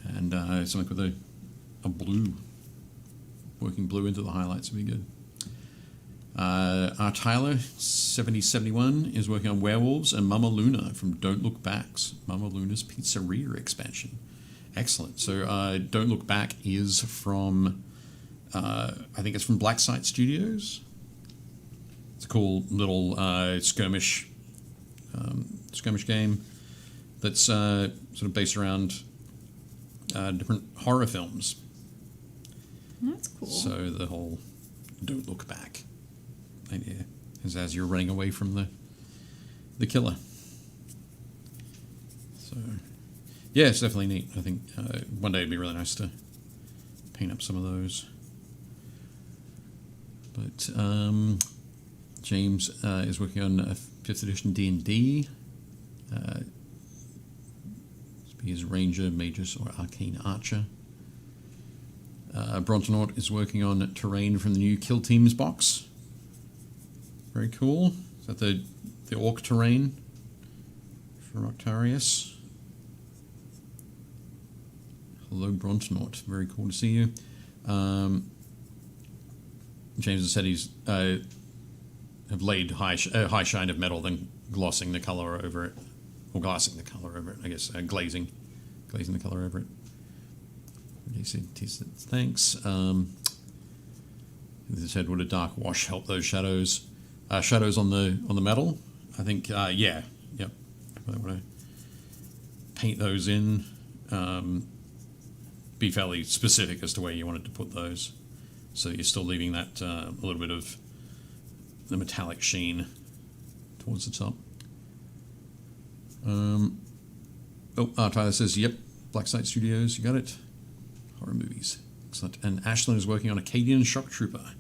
And something with a blue. Working blue into the highlights would be good. Our Tyler 7071 is working on Werewolves and Mama Luna from Don't Look Back's Mama Luna's Pizzeria expansion. Excellent. So Don't Look Back is from I think it's from Black Site Studios. It's a cool little skirmish game that's sort of based around different horror films.
That's cool.
So the whole Don't Look Back idea is as you're running away from the killer. So yeah, it's definitely neat. I think one day it'd be really nice to paint up some of those. But James is working on a 5th edition D&D. Be his ranger, magus, or arcane archer. Brontonaut is working on terrain from the new Kill Teams box. Very cool. Is that the orc terrain from Octarius? Hello, Brontonaut. Very cool to see you. James has said he's have laid high shine of metal, then glossing the color over it, or glassing the color over it. I guess glazing the color over it. He said thanks. He said, would a dark wash help those shadows? Shadows on the metal. I think yeah, yep. I want to paint those in. Be fairly specific as to where you wanted to put those, so you're still leaving that a little bit of the metallic sheen towards the top. Tyler says, yep, Black Site Studios, you got it. Horror movies. Excellent. And Ashlyn is working on Acadian Shock Trooper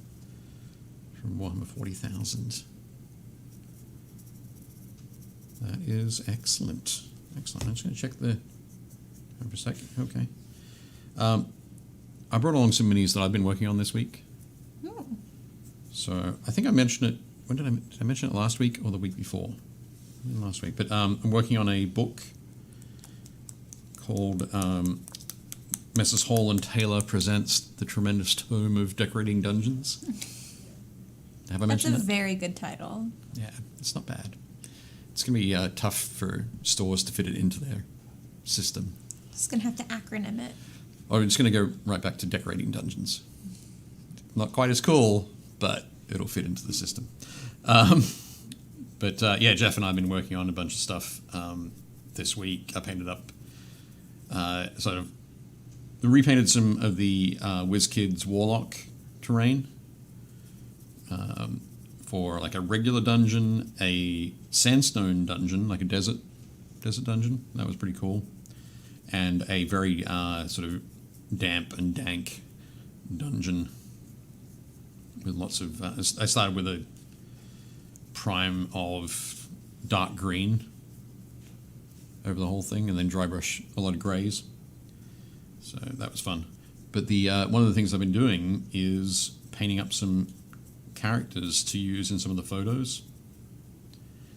from Warhammer 40,000. That is excellent. Excellent. I'm just going to check the... for a sec. Okay. I brought along some minis that I've been working on this week.
Oh.
So I think I mentioned it... When did I mention it last week or the week before? Last week. But I'm working on a book called Messrs. Hall and Taylor Presents The Tremendous Tome of Decorating Dungeons. Have I mentioned that?
That's a very good title.
Yeah, it's not bad. it's going to be tough for stores to fit it into their system.
Just gonna have to acronym it.
Or it's going to go right back to decorating dungeons. Not quite as cool, but it'll fit into the system. But Jeff and I have been working on a bunch of stuff this week. I painted up repainted some of the WizKids Warlock terrain for like a regular dungeon, a sandstone dungeon, like a desert dungeon. That was pretty cool. And a very sort of damp and dank dungeon with lots of... I started with a prime of dark green over the whole thing, and then dry brush a lot of greys. So that was fun. But the one of the things I've been doing is painting up some characters to use in some of the photos.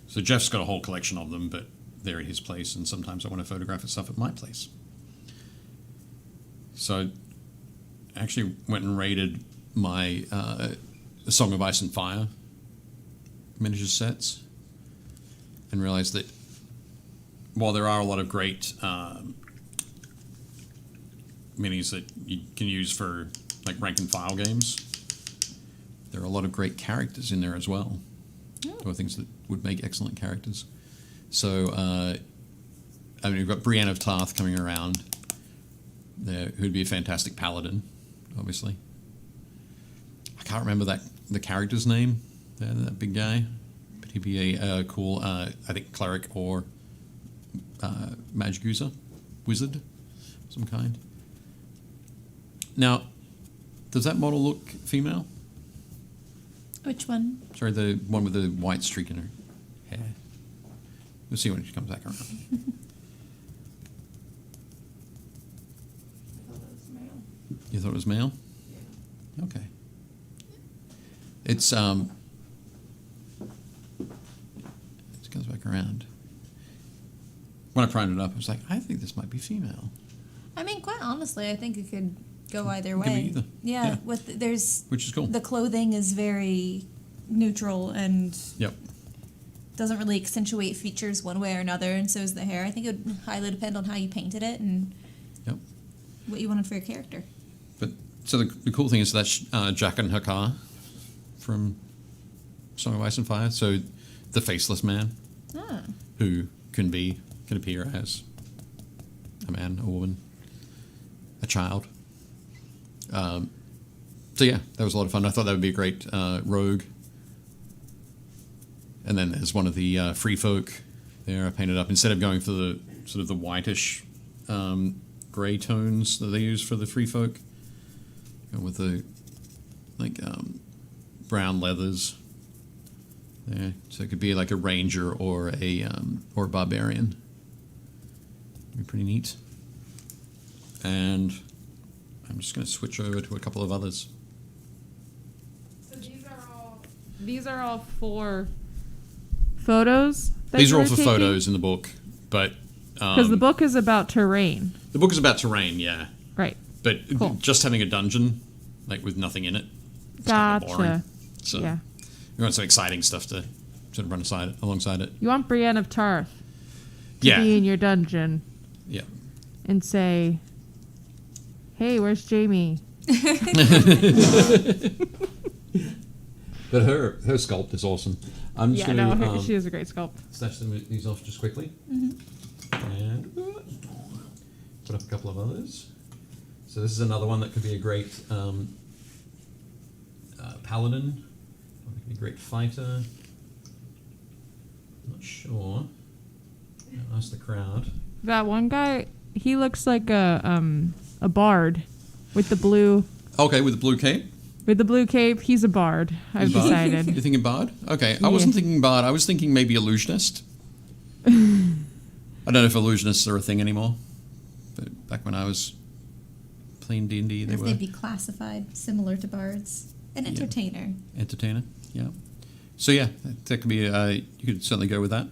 So Jeff's got a whole collection of them, but they're at his place, and sometimes I want to photograph stuff at my place. So I actually went and raided my Song of Ice and Fire miniature sets and realized that while there are a lot of great minis that you can use for like rank and file games, there are a lot of great characters in there as well. Or things that would make excellent characters. So, we've got Brienne of Tarth coming around there, who'd be a fantastic paladin, obviously. I can't remember the character's name, that big guy, but he'd be a cool, I think, cleric or magic user, wizard of some kind. Now, does that model look female?
Which one?
Sorry, the one with the white streak in her hair. We'll see when she comes back around. You thought it was male? Yeah. Okay. It comes back around. When I primed it up, I was like, I think this might be female.
I mean, quite honestly, I think it could go either way.
Could be either.
Yeah,
Yeah.
there's
Which is cool.
the clothing is very neutral and
Yep.
doesn't really accentuate features one way or another, and so is the hair. I think it would highly depend on how you painted it and
Yep.
what you wanted for your character.
But so the cool thing is that's Jack and Hakar from Song of Ice and Fire. So the faceless man who can appear as a man, a woman, a child. So yeah, that was a lot of fun. I thought that would be a great rogue. And then there's one of the free folk there I painted up. Instead of going for the sort of the whitish grey tones that they use for the free folk, with the brown leathers there. So it could be like a ranger or a barbarian. It'd be pretty neat. And I'm just going to switch over to a couple of others.
So these are all for photos?
These are all for photos in the book, but...
Because the book is about terrain.
The book is about terrain, yeah.
Right.
But
Cool.
just having a dungeon, like with nothing in it, it's kind of boring.
Gotcha.
So
Yeah.
we want some exciting stuff to sort of run alongside it.
You want Brienne of Tarth to
Yeah.
be in your dungeon
Yeah.
and say, hey, where's Jamie?
But her sculpt is awesome. I'm just
Yeah,
going
no,
to
she has a great sculpt.
snatch these off just quickly. And put up a couple of others. So this is another one that could be a great paladin. Or it could be a great fighter. Not sure. I'll ask the crowd.
That one guy, he looks like a bard with the blue
Okay, with the blue cape.
cape. He's a bard. I've
Bard?
decided.
You're thinking bard? Okay, I
Yeah.
wasn't thinking bard. I was thinking maybe illusionist. I don't know if illusionists are a thing anymore, but back when I was playing D&D, they
As
were.
they'd be classified similar to bards. An entertainer.
Entertainer, yeah. So yeah, that could be. You could certainly go with that.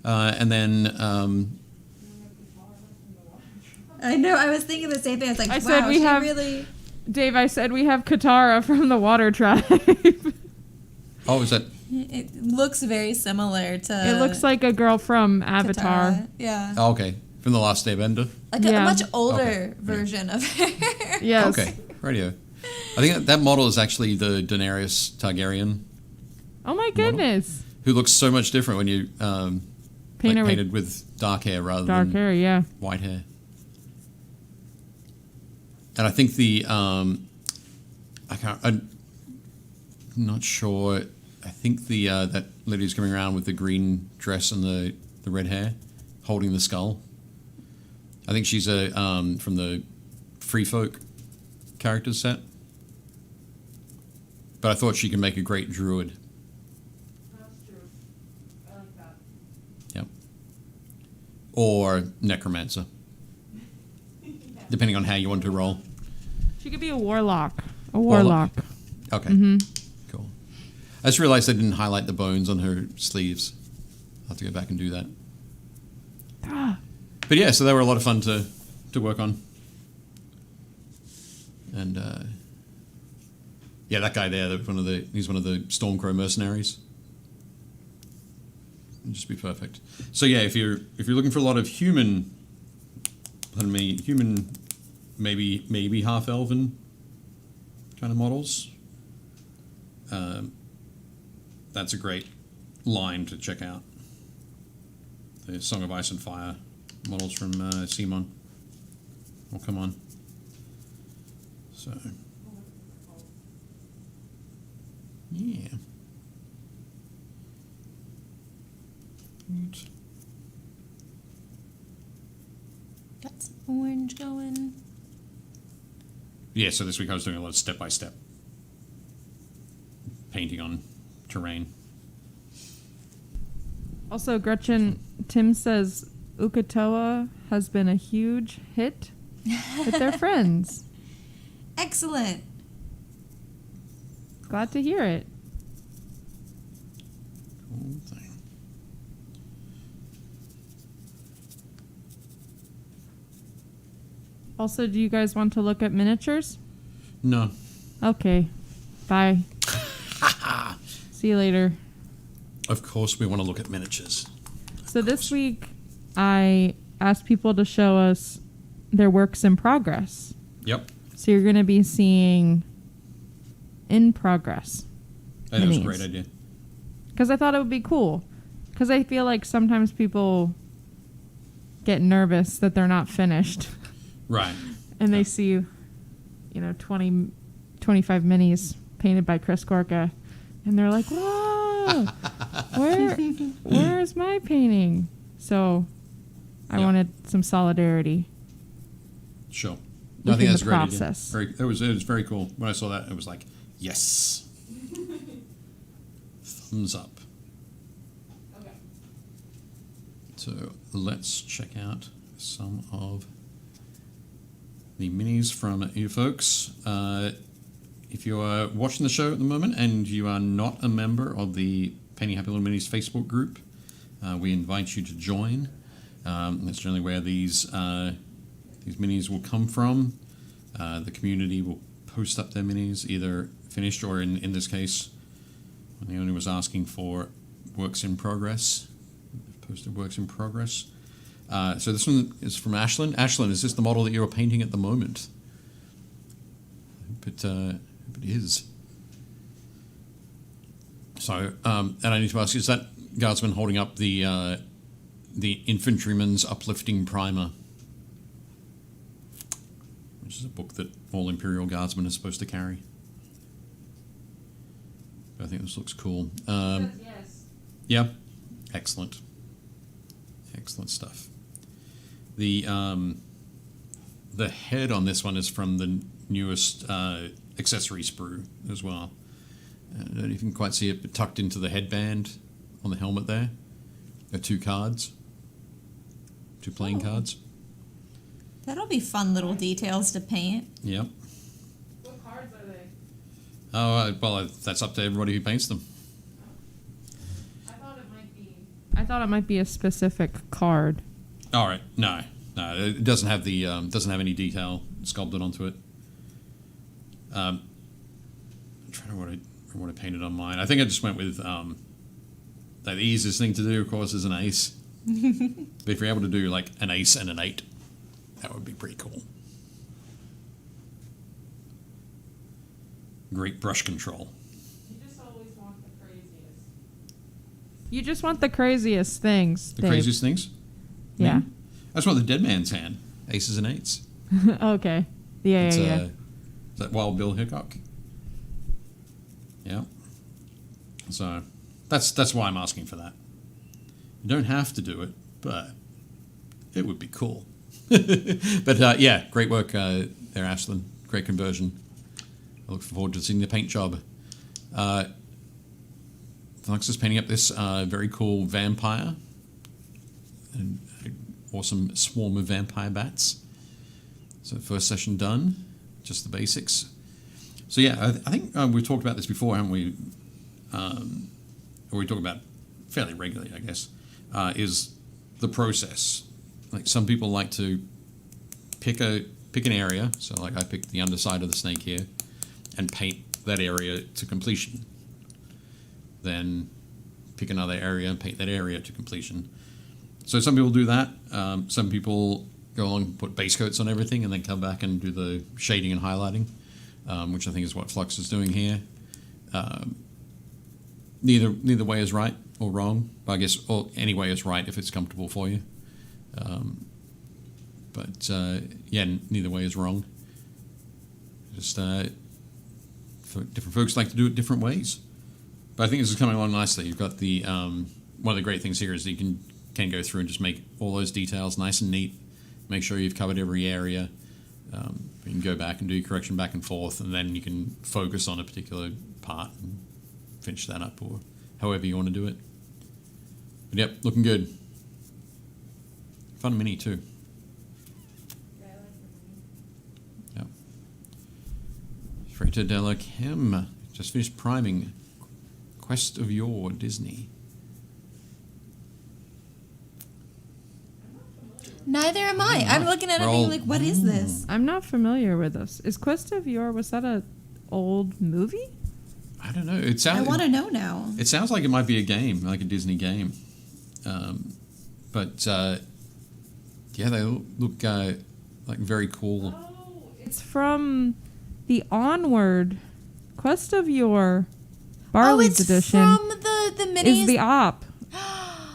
And then
I know. I was thinking the same thing. I was like,
I
wow,
said we
she
have-
really.
Dave, I said we have Katara from the Water Tribe.
Oh, is that?
It looks very similar to.
It looks like a girl from Avatar.
Katara. Yeah.
Oh, okay. From The Last Airbender?
Like
Yeah.
a much older
Okay.
version of her.
Yes.
Okay. Radio. I think that model is actually the Daenerys Targaryen,
Oh my goodness.
who looks so much different when you
Paint her with
painted with dark hair rather
dark
than
hair, yeah.
white hair. And I think I'm not sure. I think that lady's coming around with the green dress and the red hair, holding the skull. I think she's from the Free Folk character set. But I thought she could make a great druid.
That's true. I like that.
Yep. Or necromancer, depending on how you want to roll.
She could be a warlock. A warlock.
Okay.
Mm-hmm.
Cool. I just realized I didn't highlight the bones on her sleeves. I'll have to go back and do that. But yeah, so they were a lot of fun to work on. And yeah, that guy there, he's one of the Stormcrow mercenaries. It'd just be perfect. So yeah, if you're looking for a lot of human, maybe half elven kind of models, that's a great line to check out. The Song of Ice and Fire models from Simon will come on. So yeah. Right.
Got some orange going.
Yeah, so this week I was doing a lot of step-by-step painting on terrain.
Also, Gretchen, Tim says Ukatoa has been a huge hit with their friends.
Excellent.
Glad to hear it.
Cool thing.
Also, do you guys want to look at miniatures?
No.
Okay. Bye. See you later.
Of course we want to look at miniatures.
So this week, I asked people to show us their works in progress.
Yep.
So you're going to be seeing in progress.
I think that was a
minis.
great idea.
Because I thought it would be cool. Because I feel like sometimes people get nervous that they're not finished.
Right.
And they see, 20, 25 minis painted by Chris Gorka. And they're like, whoa, where's my painting? So I
Yep.
wanted some solidarity.
Sure. No, I
Within
think that's
the
a great
process.
idea. It was very cool. When I saw that, it was like, yes. Thumbs up.
Okay.
So let's check out some of the minis from you folks. If you are watching the show at the moment and you are not a member of the Painting Happy Little Minis Facebook group, we invite you to join. That's generally where these minis will come from. The community will post up their minis, either finished or in this case, when the owner was asking for works in progress. They've posted works in progress. So this one is from Ashlyn. Ashlyn, is this the model that you are painting at the moment? I hope it is. So, and I need to ask, is that Guardsman holding up the Infantryman's Uplifting Primer? Which is a book that all Imperial Guardsmen are supposed to carry. I think this looks cool.
Yes.
Yeah, excellent. Excellent stuff. The head on this one is from the newest accessory sprue as well. I don't know if you can quite see it, but tucked into the headband on the helmet there are two cards, two playing cards.
That'll be fun little details to paint.
Yep.
What cards are they?
Oh, well, that's up to everybody who paints them.
I thought it might be a specific card.
All right, no, it doesn't have the doesn't have any detail sculpted onto it. I'm trying to what I painted on mine. I think I just went with like the easiest thing to do, of course, is an ace. But if you're able to do like an ace and an 8, that would be pretty cool. Great brush control.
You just always want the craziest. You just want the craziest things.
The
Dave.
craziest things?
Yeah.
I just want the dead man's hand. Aces and 8s.
Okay. Yeah,
It's,
yeah.
is that Wild Bill Hickok? Yeah. So that's why I'm asking for that. You don't have to do it, but it would be cool. But yeah, great work there, Ashlyn. Great conversion. I look forward to seeing the paint job. Flux is painting up this very cool vampire. An awesome swarm of vampire bats. So first session done. Just the basics. So yeah, I think we've talked about this before, haven't we? Or we talk about fairly regularly, I guess, is the process. Like some people like to pick an area. So like I picked the underside of the snake here and paint that area to completion. Then pick another area and paint that area to completion. So some people do that. Some people go along and put base coats on everything and then come back and do the shading and highlighting, which I think is what Flux is doing here. Neither way is right or wrong. I guess any way is right if it's comfortable for you. But yeah, neither way is wrong. Just different folks like to do it different ways. But I think this is coming along nicely. You've got the one of the great things here is that you can go through and just make all those details nice and neat. Make sure you've covered every area. You can go back and do your correction back and forth, and then you can focus on a particular part and finish that up, or however you want to do it. But yep, looking good. Fun mini too. Yep. Freta de la Chem just finished priming Quest of Yore Disney.
Neither am I. I'm looking at it being like, what is this?
I'm not familiar with this. Is Quest of Yore, was that a old movie?
I don't know. It sounds.
I want to know now.
It sounds like it might be a game, like a Disney game. But yeah, they look like very cool.
Oh, it's from the Onward Quest of Yore Barley's edition.
From the minis.
Is the op.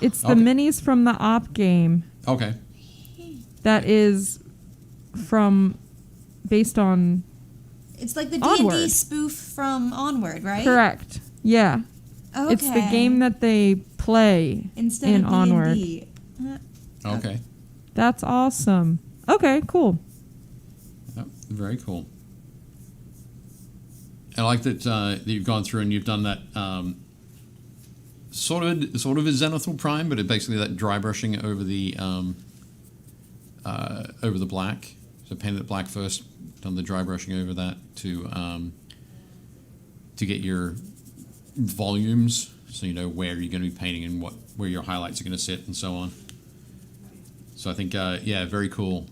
It's the minis from the op game.
Okay.
That is based on.
It's like the
Onward.
D&D spoof from Onward, right?
Correct. Yeah.
Okay.
It's the game that they play
instead
in
of
Onward.
D&D.
Okay.
That's awesome. Okay, cool.
Yep, very cool. I like that you've gone through and you've done that sort of a zenithal prime, but it basically that dry brushing over the black. So painted it black first, done the dry brushing over that to get your volumes, so you know where you're going to be painting and where your highlights are going to sit and so on. So I think yeah, very cool.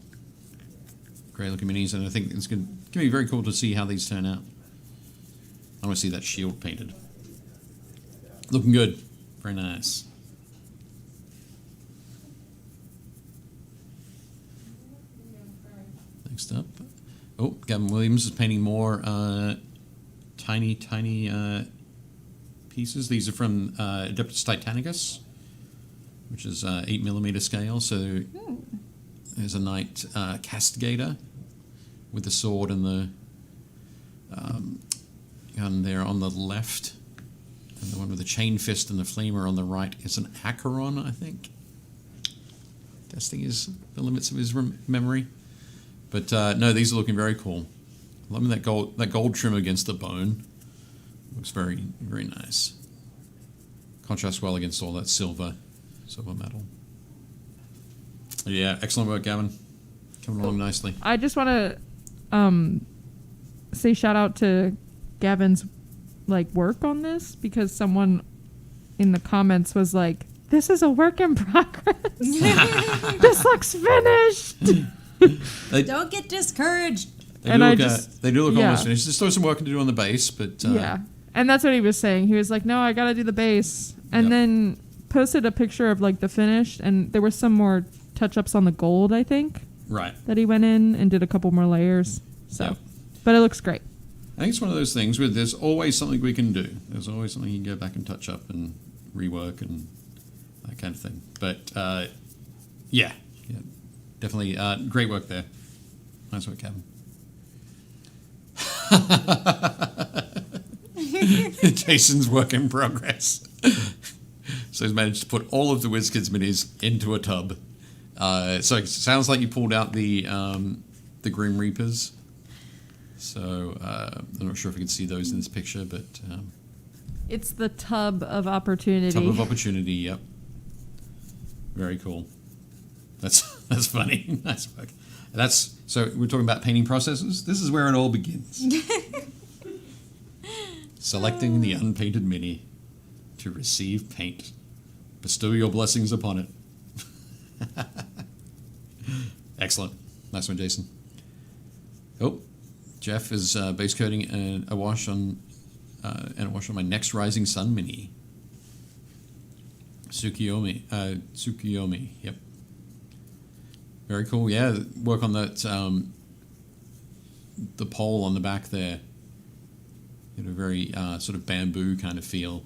Great looking minis, and I think it's going to be very cool to see how these turn out. I want to see that shield painted. Looking good. Very nice. Next up. Oh, Gavin Williams is painting more tiny pieces. These are from Adeptus Titanicus, which is 8mm scale. So there's a knight castigator with the sword and the gun there on the left. And the one with the chain fist and the flamer on the right is an Acheron, I think. Testing the limits of his memory. But no, these are looking very cool. Loving that gold trim against the bone. Looks very, very nice. Contrasts well against all that silver metal. Yeah, excellent work, Gavin. Coming along nicely.
I just want to say shout out to Gavin's work on this, because someone in the comments was like, "This is a work in progress. This looks finished."
Don't get discouraged.
They do look almost finished. There's still some work to do on the base, but
yeah. And that's what he was saying. He was like, no, I got to do the base. And then posted a picture of like the finish. And there were some more touch-ups on the gold, I think.
Right.
That he went in and did a couple more layers. So,
Yep.
But it looks great.
I think it's one of those things where there's always something we can do. There's always something you can go back and touch up and rework and that kind of thing. But yeah, definitely great work there. Nice work, Kevin. Jason's work in progress. So he's managed to put all of the WizKids minis into a tub. So it sounds like you pulled out the Grim Reapers. So I'm not sure if you can see those in this picture, but
It's the tub of opportunity.
tub of opportunity. Yep. Very cool. That's funny. Nice work. So we're talking about painting processes. This is where it all begins. Selecting the unpainted mini to receive paint. Bestow your blessings upon it. Excellent. Nice one, Jason. Oh, Jeff is base coating and a wash on my next Rising Sun mini. Tsukiyomi. Yep. Very cool. Yeah, work on that. The pole on the back there. You know, very sort of bamboo kind of feel.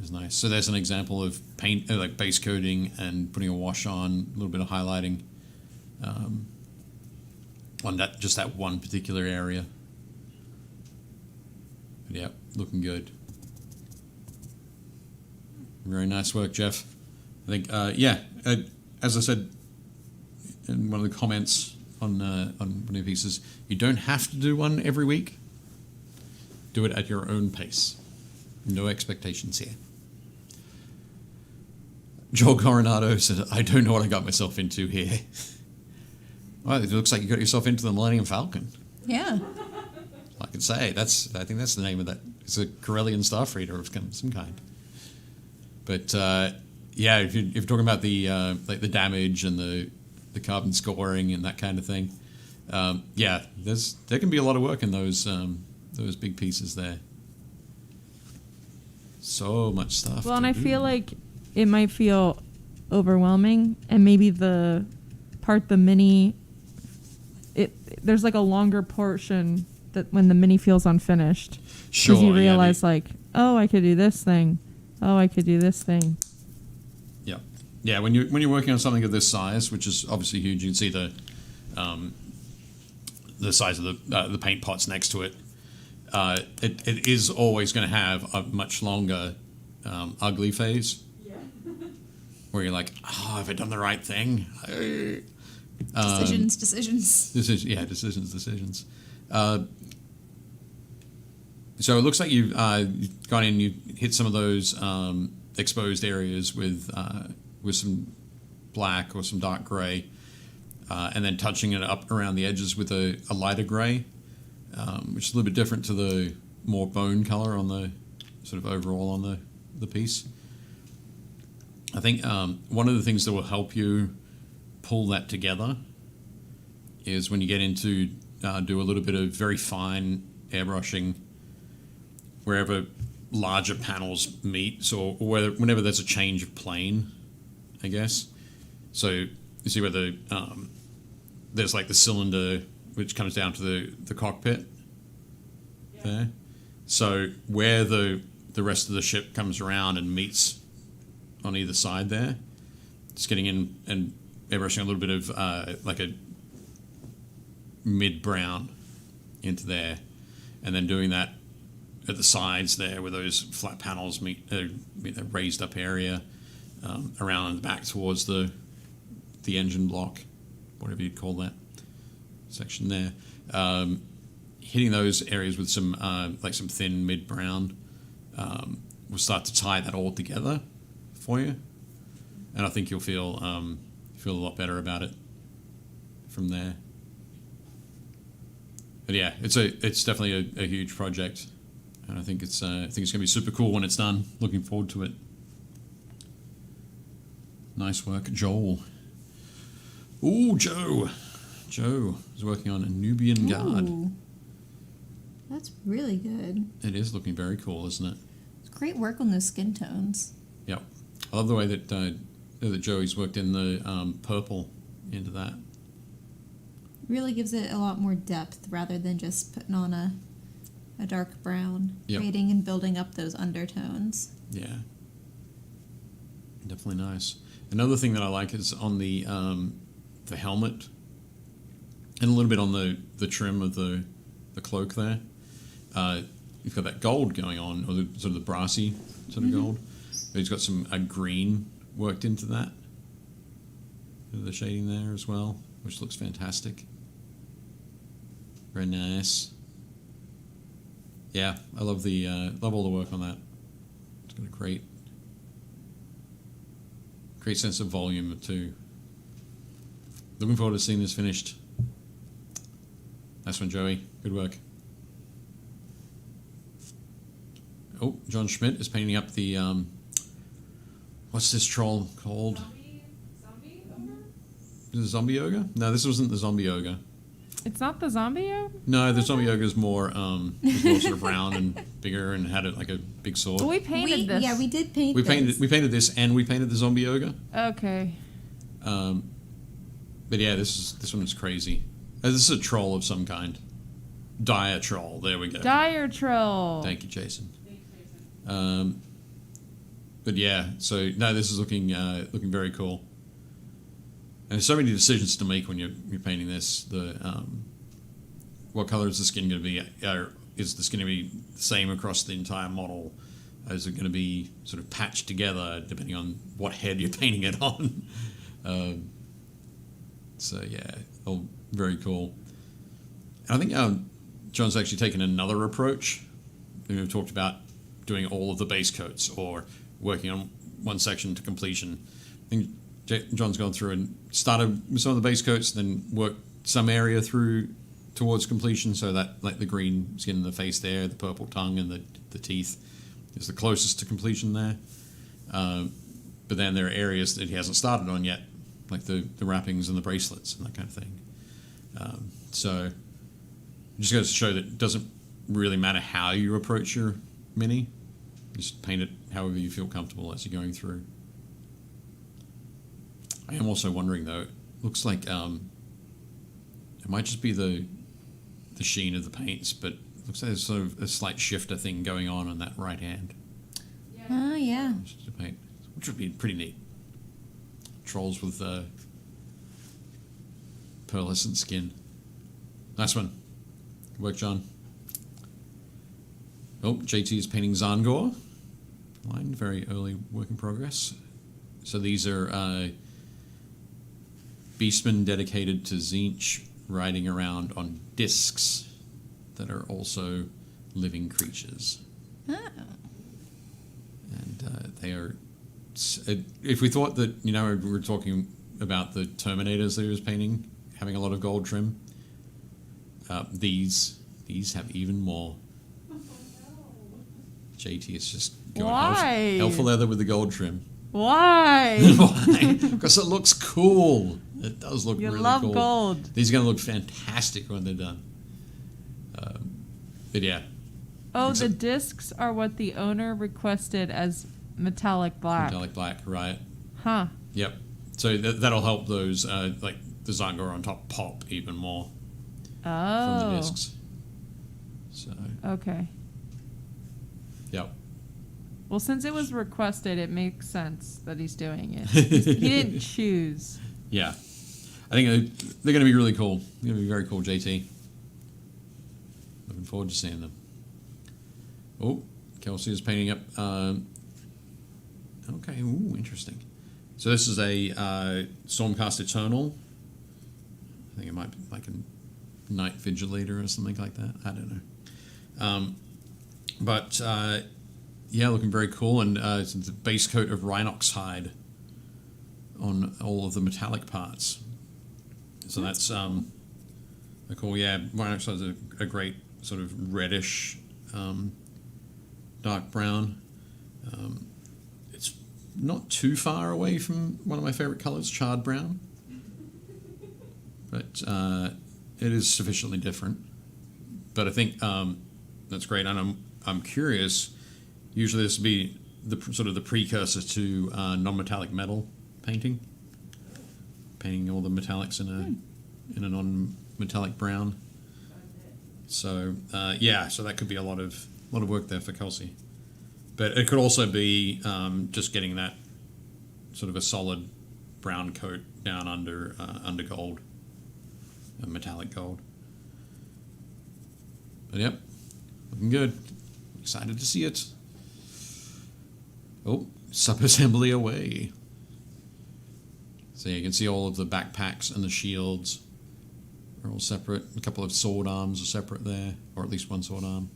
It's nice. So there's an example of paint, like base coating and putting a wash on, a little bit of highlighting on that one particular area. But yeah, looking good. Very nice work, Jeff. I think, as I said in one of the comments on one of the pieces, you don't have to do one every week. Do it at your own pace. No expectations here. Joel Coronado said, I don't know what I got myself into here. Well, it looks like you got yourself into the Millennium Falcon.
Yeah.
I could say, I think that's the name of that. It's a Corellian Starfreighter of some kind. But yeah, if you're talking about the like the damage and the carbon scoring and that kind of thing, yeah, there can be a lot of work in those big pieces there. So much stuff.
Well, and I feel like it might feel overwhelming, and maybe the mini, there's like a longer portion that when the mini feels unfinished.
Sure.
Because you realize like, oh, I could do this thing. Oh, I could do this thing.
Yeah. Yeah, when you're working on something of this size, which is obviously huge, you can see the size of the paint pots next to it. It is always going to have a much longer ugly phase. Yeah. Where you're like, oh, have I done the right thing?
Decisions.
Decisions. So it looks like you've gone in, you hit some of those exposed areas with some black or some dark gray, and then touching it up around the edges with a lighter gray, which is a little bit different to the more bone color on the sort of overall on the piece. I think one of the things that will help you pull that together is when you get into do a little bit of very fine airbrushing wherever larger panels meet, so whenever there's a change of plane, I guess. So you see where there's like the cylinder which comes down to the cockpit there. So where the rest of the ship comes around and meets on either side there, just getting in and airbrushing a little bit of like a mid-brown into there, and then doing that at the sides there where those flat panels meet a raised up area around in the back towards the engine block, whatever you'd call that section there. Hitting those areas with some like some thin mid-brown will start to tie that all together for you, and I think you'll feel a lot better about it from there. But yeah, it's definitely a huge project, and I think it's going to be super cool when it's done. Looking forward to it. Nice work, Joel. Ooh, Joe is working on a Nubian Guard.
That's really good.
It is looking very cool, isn't it?
It's great work on those skin tones.
Yep. I love the way that Joey's worked in the purple into that.
Really gives it a lot more depth rather than just putting on a dark brown, creating and building up those undertones.
Yeah. Definitely nice. Another thing that I like is on the helmet and a little bit on the trim of the cloak there. You've got that gold going on, or the sort of the brassy sort of gold. But he's got some green worked into that. The shading there as well, which looks fantastic. Very nice. Yeah, I love love all the work on that. It's got a great sense of volume too. Looking forward to seeing this finished. Nice one, Joey. Good work. Oh, John Schmidt is painting up the what's this troll called?
Zombie ogre?
Is it zombie ogre? No, this wasn't the zombie ogre.
It's not the zombie ogre?
No, the zombie ogre is more sort of round and bigger and had like a big sword.
Well, we painted this.
Yeah, we did paint
We
this.
painted this, and we painted the zombie ogre.
Okay.
But yeah, this one is crazy. This is a troll of some kind. Dire troll. There we go.
Dire troll.
Thank you, Jason. But yeah, so no, this is looking very cool. And there's so many decisions to make when you're painting this. What color is the skin going to be? Is the skin going to be the same across the entire model? Is it going to be sort of patched together depending on what head you're painting it on? So yeah, all very cool. And I think John's actually taken another approach. We've talked about doing all of the base coats or working on one section to completion. I think John's gone through and started with some of the base coats, then worked some area through towards completion, so that like the green skin in the face there, the purple tongue and the teeth is the closest to completion there. But then there are areas that he hasn't started on yet, like the wrappings and the bracelets and that kind of thing. So it just goes to show that it doesn't really matter how you approach your mini. Just paint it however you feel comfortable as you're going through. I am also wondering though, it looks like it might just be the sheen of the paints, but it looks like there's sort of a slight shifter thing going on that right hand.
Oh, yeah.
To paint, which would be pretty neat. Trolls with pearlescent skin. Nice one. Good work, John. Oh, JT is painting Zangor. Line, very early work in progress. So these are beastmen dedicated to Tzeentch riding around on discs that are also living creatures.
Oh.
And they are... If we thought that, we were talking about the Terminators that he was painting, having a lot of gold trim, these have even more. JT is just going hell for leather with the gold trim.
Why?
Why? Because it looks cool. It does look really cool.
You love gold.
These are going to look fantastic when they're done. But yeah.
Oh, the discs are what the owner requested as metallic black.
Metallic black, right.
Huh.
Yep. So that'll help those, like the Zangor on top, pop even more
Oh.
from the discs. So,
Okay.
yep.
Well, since it was requested, it makes sense that he's doing it. He didn't choose.
Yeah. I think they're going to be really cool. They're going to be very cool, JT. Looking forward to seeing them. Oh, Kelsey is painting up. Okay, ooh, interesting. So this is a Stormcast Eternal. I think it might be like a Night Vigilator or something like that. I don't know. But yeah, looking very cool. And it's the base coat of Rhinox hide on all of the metallic parts. So that's cool. Yeah, Rhinox hide is a great sort of reddish dark brown. It's not too far away from one of my favorite colors, charred brown. But it is sufficiently different. But I think That's great. And I'm curious. Usually, this would be the sort of the precursor to non-metallic metal painting. Painting all the metallics in a non-metallic brown. So so that could be a lot of work there for Kelsey. But it could also be just getting that sort of a solid brown coat down under gold, metallic gold. But yep, looking good. Excited to see it. Oh, sub-assembly away. So you can see all of the backpacks and the shields are all separate. A couple of sword arms are separate there, or at least one sword arm.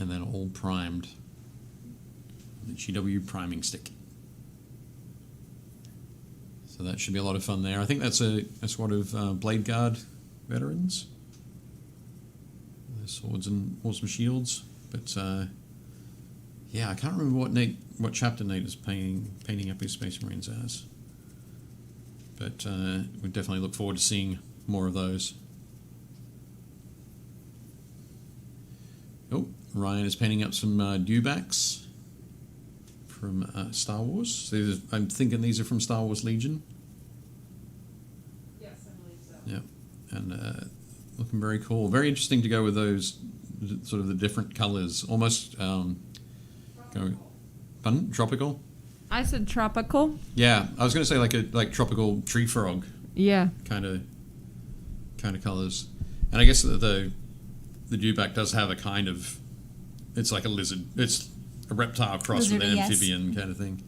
And then all primed. The GW priming stick. So that should be a lot of fun there. I think that's a squad of Blade Guard veterans. Their swords and awesome shields. But I can't remember what chapter Nate is painting up his Space Marines as. But we definitely look forward to seeing more of those. Oh, Ryan is painting up some dewbacks from Star Wars. So I'm thinking these are from Star Wars Legion.
Yes, I believe so.
Yeah, and looking very cool. Very interesting to go with those sort of the different colors. Almost pardon? Tropical?
I said tropical.
Yeah, I was going to say like tropical tree frog.
Yeah.
Kind of colors. And I guess the dewback does have a kind of, it's like a lizard. It's a reptile cross with an amphibian kind of thing.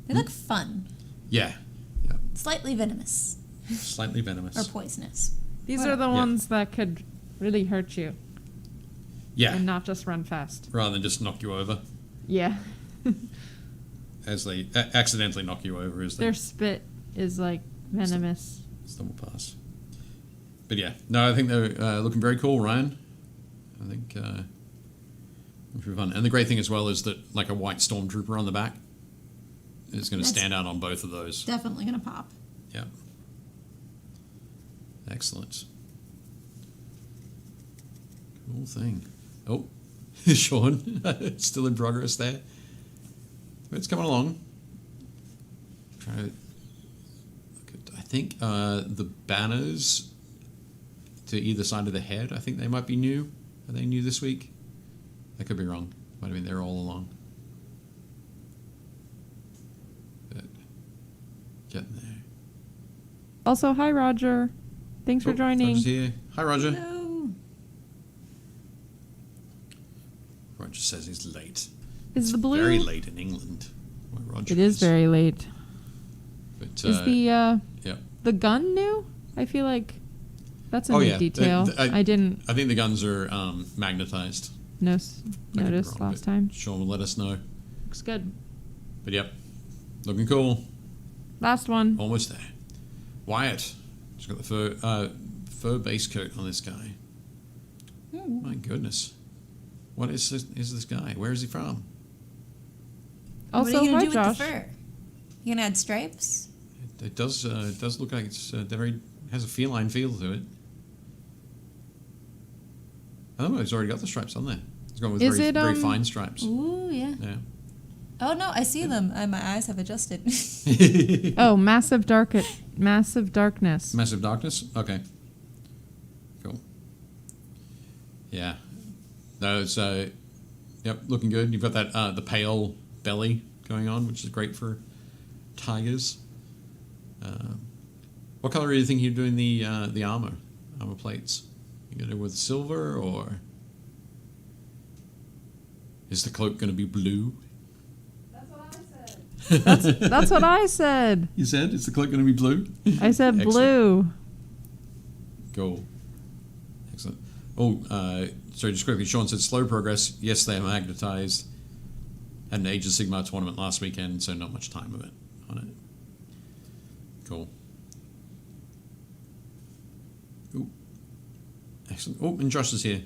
They look fun.
Yeah.
Slightly venomous.
Slightly venomous.
Or poisonous.
These are the ones that could really hurt you.
Yeah.
And not just run fast.
Rather than just knock you over.
Yeah.
As they accidentally knock you over.
Their spit is like venomous.
Stumble pass. But yeah, no, I think they're looking very cool, Ryan. I think it'll be fun. And the great thing as well is that like a white stormtrooper on the back is going to stand out on both of those.
Definitely going to pop.
Yeah. Excellent. Cool thing. Oh, Sean, still in progress there. It's coming along. Try to look at, I think the banners to either side of the head, I think they might be new. Are they new this week? I could be wrong. Might have been there all along. But getting there.
Also, hi Roger. Thanks for joining.
Roger's here. Hi Roger.
Hello.
Roger says he's late.
Is the blue
very late in England? Where Roger
It is very late.
But,
is the gun new? I feel like that's a neat detail. I
think the guns are magnetized.
Noticed last time.
Sean will let us know.
Looks good.
But yep, looking cool.
Last one.
Almost there. Wyatt. He's got the fur base coat on this guy. My goodness. What is this guy? Where is he from?
Also,
what are you
hi
gonna do
Josh.
with the fur? You gonna add stripes?
It does look like it's has a feline feel to it. I don't know. He's already got the stripes on there. He's gone with very fine stripes.
Ooh, yeah.
Yeah.
Oh no, I see them. My eyes have adjusted.
Oh, massive darkness.
Massive darkness? Okay. Cool. Yeah. No, it's looking good. You've got that the pale belly going on, which is great for tigers. What color do you think you're doing the armor plates? You gonna do it with silver, or is the cloak gonna be blue?
That's what I said.
You said? Is the cloak going to be blue?
I said blue.
Cool. Excellent. Oh, sorry, just quickly. Sean said slow progress. Yes, they are magnetized. Had an Age of Sigmar tournament last weekend, so not much time of it on it. Cool. Ooh. Excellent. Oh, and Josh is here.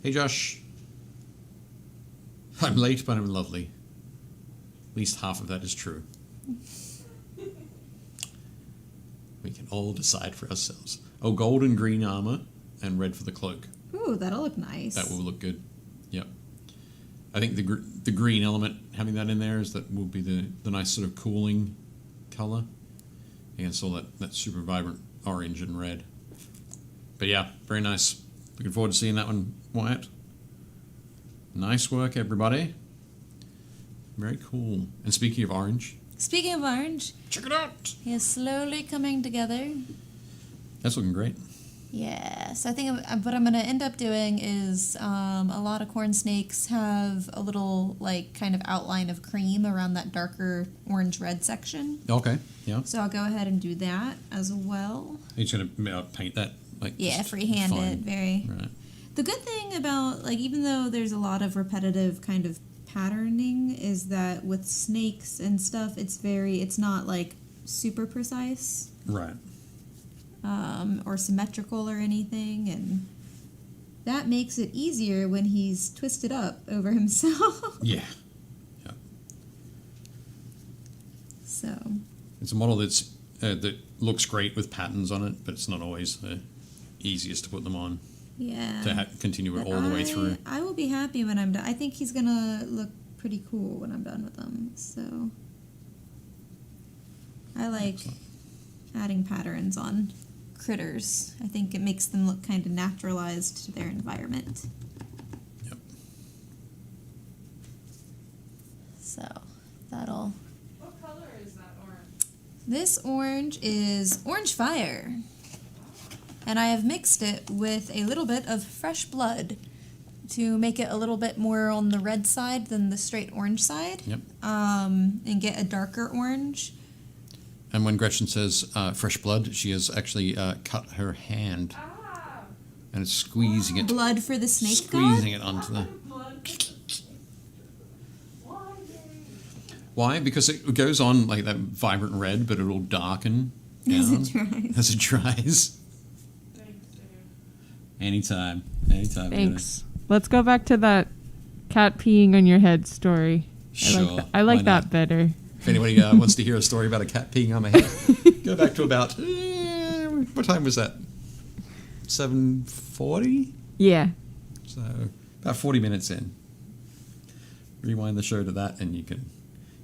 Hey, Josh. I'm late, but I'm lovely. At least half of that is true. We can all decide for ourselves. Oh, gold and green armor and red for the cloak.
Ooh, that'll look nice.
That will look good. Yep. I think the green element, having that in there, will be the nice sort of cooling color against all that super vibrant orange and red. But yeah, very nice. Looking forward to seeing that one, Wyatt. Nice work, everybody. Very cool. And speaking of orange,
check it out. He is slowly coming together.
That's looking great.
Yeah, so I think what I'm going to end up doing is a lot of corn snakes have a little, like, kind of outline of cream around that darker orange-red section.
Okay, yeah.
So I'll go ahead and do that as well.
You're just going to paint that?
Yeah, free-handed, very.
Right.
The good thing about, like, even though there's a lot of repetitive kind of patterning, is that with snakes and stuff, it's not, like, super precise.
Right.
Or symmetrical or anything, and that makes it easier when he's twisted up over himself.
Yeah.
So
it's a model that looks great with patterns on it, but it's not always the easiest to put them on.
Yeah.
To continue it all the way through.
I will be happy when I'm done. I think he's gonna look pretty cool when I'm done with them. So I like adding patterns on critters. I think it makes them look kind of naturalized to their environment.
Yep.
So that'll...
What color is that orange?
This orange is Orange Fire. And I have mixed it with a little bit of fresh blood to make it a little bit more on the red side than the straight orange side.
Yep.
And get a darker orange.
And when Gretchen says fresh blood, she has actually cut her hand and is squeezing it.
Blood for the snake
Squeezing
god?
it onto the... Why? Because it goes on like that vibrant red, but it'll darken down
As it dries.
As it dries.
Thanks, Dave.
Anytime.
Thanks. Let's go back to that cat peeing on your head story.
Sure.
I like
why
that
not?
better.
If anybody wants to hear a story about a cat peeing on my head, go back to about what time was that? 7:40.
Yeah.
So about 40 minutes in. Rewind the show to that, and you can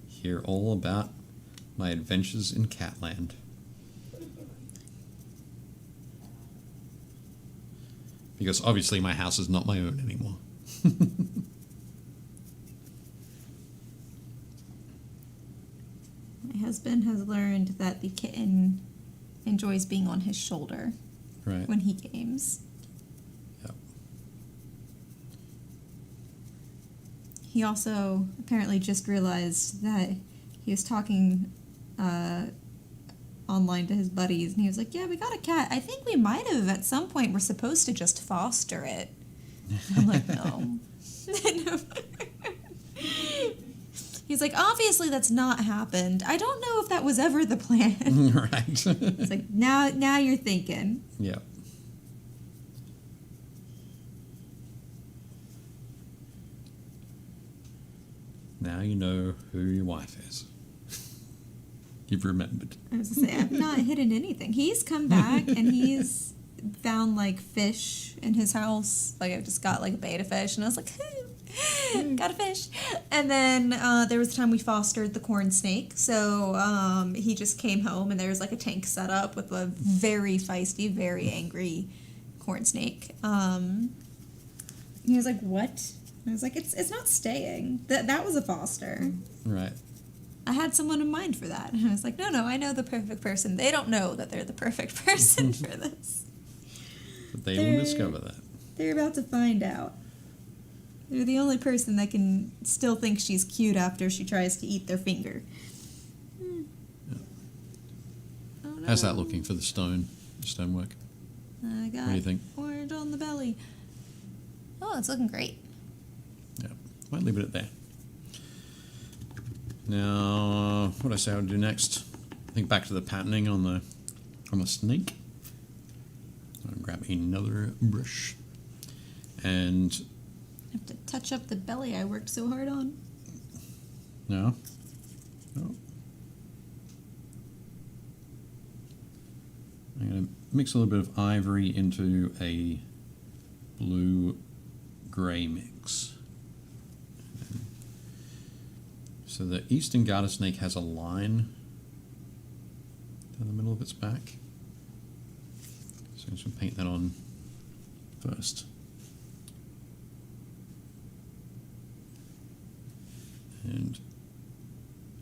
hear all about my adventures in Catland. Because obviously my house is not my own anymore.
My husband has learned that the kitten enjoys being on his shoulder
Right.
when he games.
Yep.
He also apparently just realized that he was talking online to his buddies, and he was like, yeah, we got a cat. I think we might have at some point. We're supposed to just foster it. And I'm like, no. No. He's like, obviously that's not happened. I don't know if that was ever the plan.
Right.
It's like, now you're thinking.
Yep. Now you know who your wife is. You've remembered.
I was gonna say, I've not hidden anything. He's come back and he's found like fish in his house. Like I just got like a betta fish, and I was like, got a fish. And then there was a time we fostered the corn snake. So he just came home and there was like a tank set up with a very feisty, very angry corn snake. He was like, what? I was like, it's not staying. That was a foster.
Right.
I had someone in mind for that. And I was like, no, I know the perfect person. They don't know that they're the perfect person for this.
But they will discover that.
They're about to find out. They're the only person that can still think she's cute after she tries to eat their finger.
Yeah.
Oh, no.
How's that looking for the stonework?
I got
What do you think?
orange on the belly. Oh, it's looking great.
Yeah. Might leave it at there. Now, what I say I'll do next? I think back to the patterning on the snake. I'll grab another brush. And
I have to touch up the belly I worked so hard on.
no. Oh. I'm going to mix a little bit of ivory into a blue grey mix. So the eastern garter snake has a line down the middle of its back. So I'm just going to paint that on first. And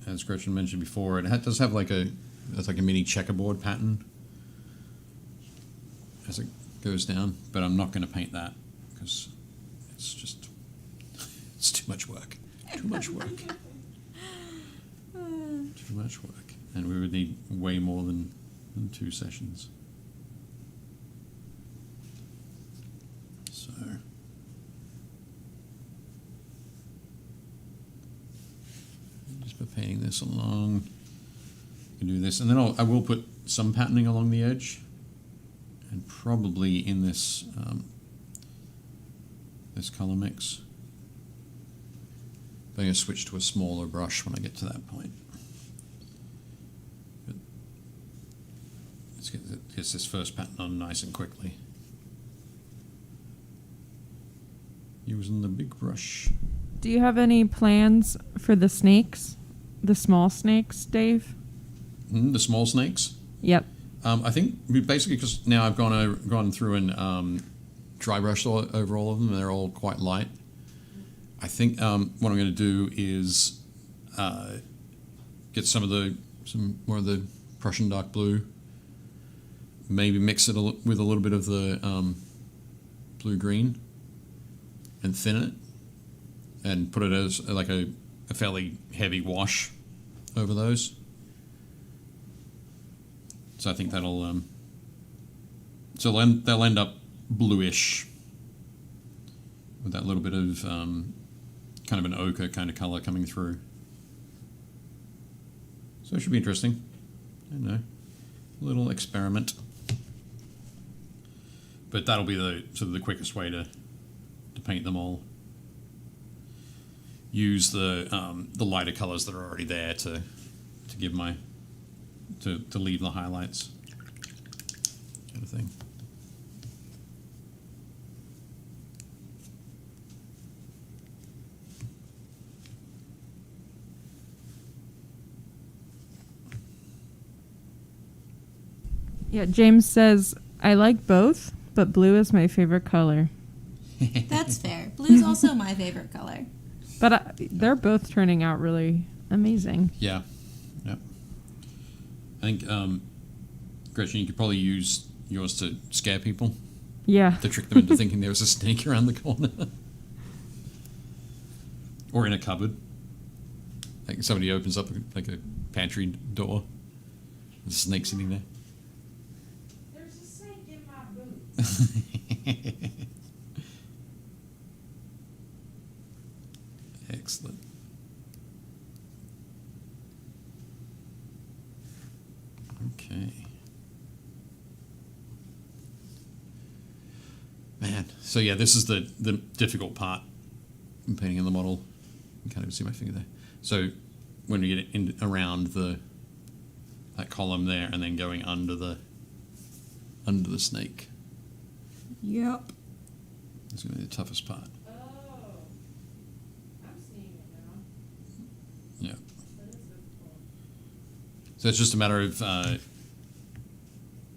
as Gretchen mentioned before, it does have like a mini checkerboard pattern as it goes down, but I'm not going to paint that because it's too much work. Too much work. Too much work. And we would need way more than 2 sessions. So just by painting this along, you can do this, and then I will put some patterning along the edge, and probably in this this color mix. I'm going to switch to a smaller brush when I get to that point. But let's get this first pattern on nice and quickly. Using the big brush.
Do you have any plans for the snakes? The small snakes, Dave?
The small snakes?
Yep.
I think basically because now I've gone through and dry brushed over all of them, and they're all quite light. I think what I'm going to do is get some more of the Prussian dark blue, maybe mix it with a little bit of the blue green, and thin it, and put it as like a fairly heavy wash over those. So I think that'll so they'll end up bluish with that little bit of kind of an ochre kind of color coming through. So it should be interesting. I don't know, a little experiment. But that'll be the sort of the quickest way to paint them all. Use the lighter colors that are already there to give to leave the highlights, kind of thing.
Yeah, James says, I like both, but blue is my favorite color.
That's fair. Blue's also my favorite color.
But they're both turning out really amazing.
Yeah. Yep. I think, Gretchen, you could probably use yours to scare people.
Yeah.
To trick them into thinking there was a snake around the corner. Or in a cupboard. Like somebody opens up like a pantry door. There's a snake sitting there.
There's a snake in my boot.
Excellent. Okay. Man, so yeah, this is the difficult part in painting in the model. You can't even see my finger there. So when you get it around that column there, and then going under the snake.
Yep.
It's going to be the toughest part.
Oh, I'm seeing it now.
Yeah.
That is difficult.
So it's just a matter of,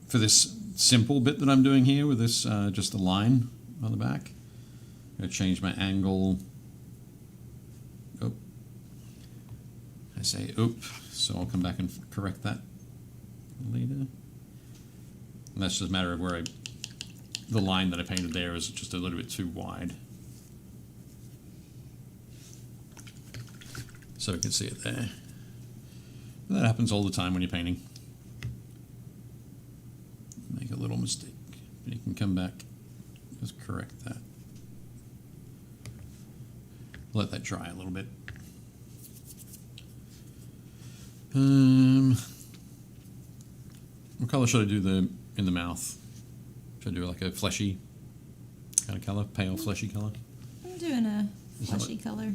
for this simple bit that I'm doing here with this, just a line on the back, I'm going to change my angle. Oh. I say oop, so I'll come back and correct that later. And that's just a matter of where the line that I painted there is just a little bit too wide. So we can see it there. That happens all the time when you're painting. Make a little mistake, but you can come back, just correct that. Let that dry a little bit. What color should I do in the mouth? Should I do like a fleshy kind of color, pale fleshy color?
I'm doing a fleshy color.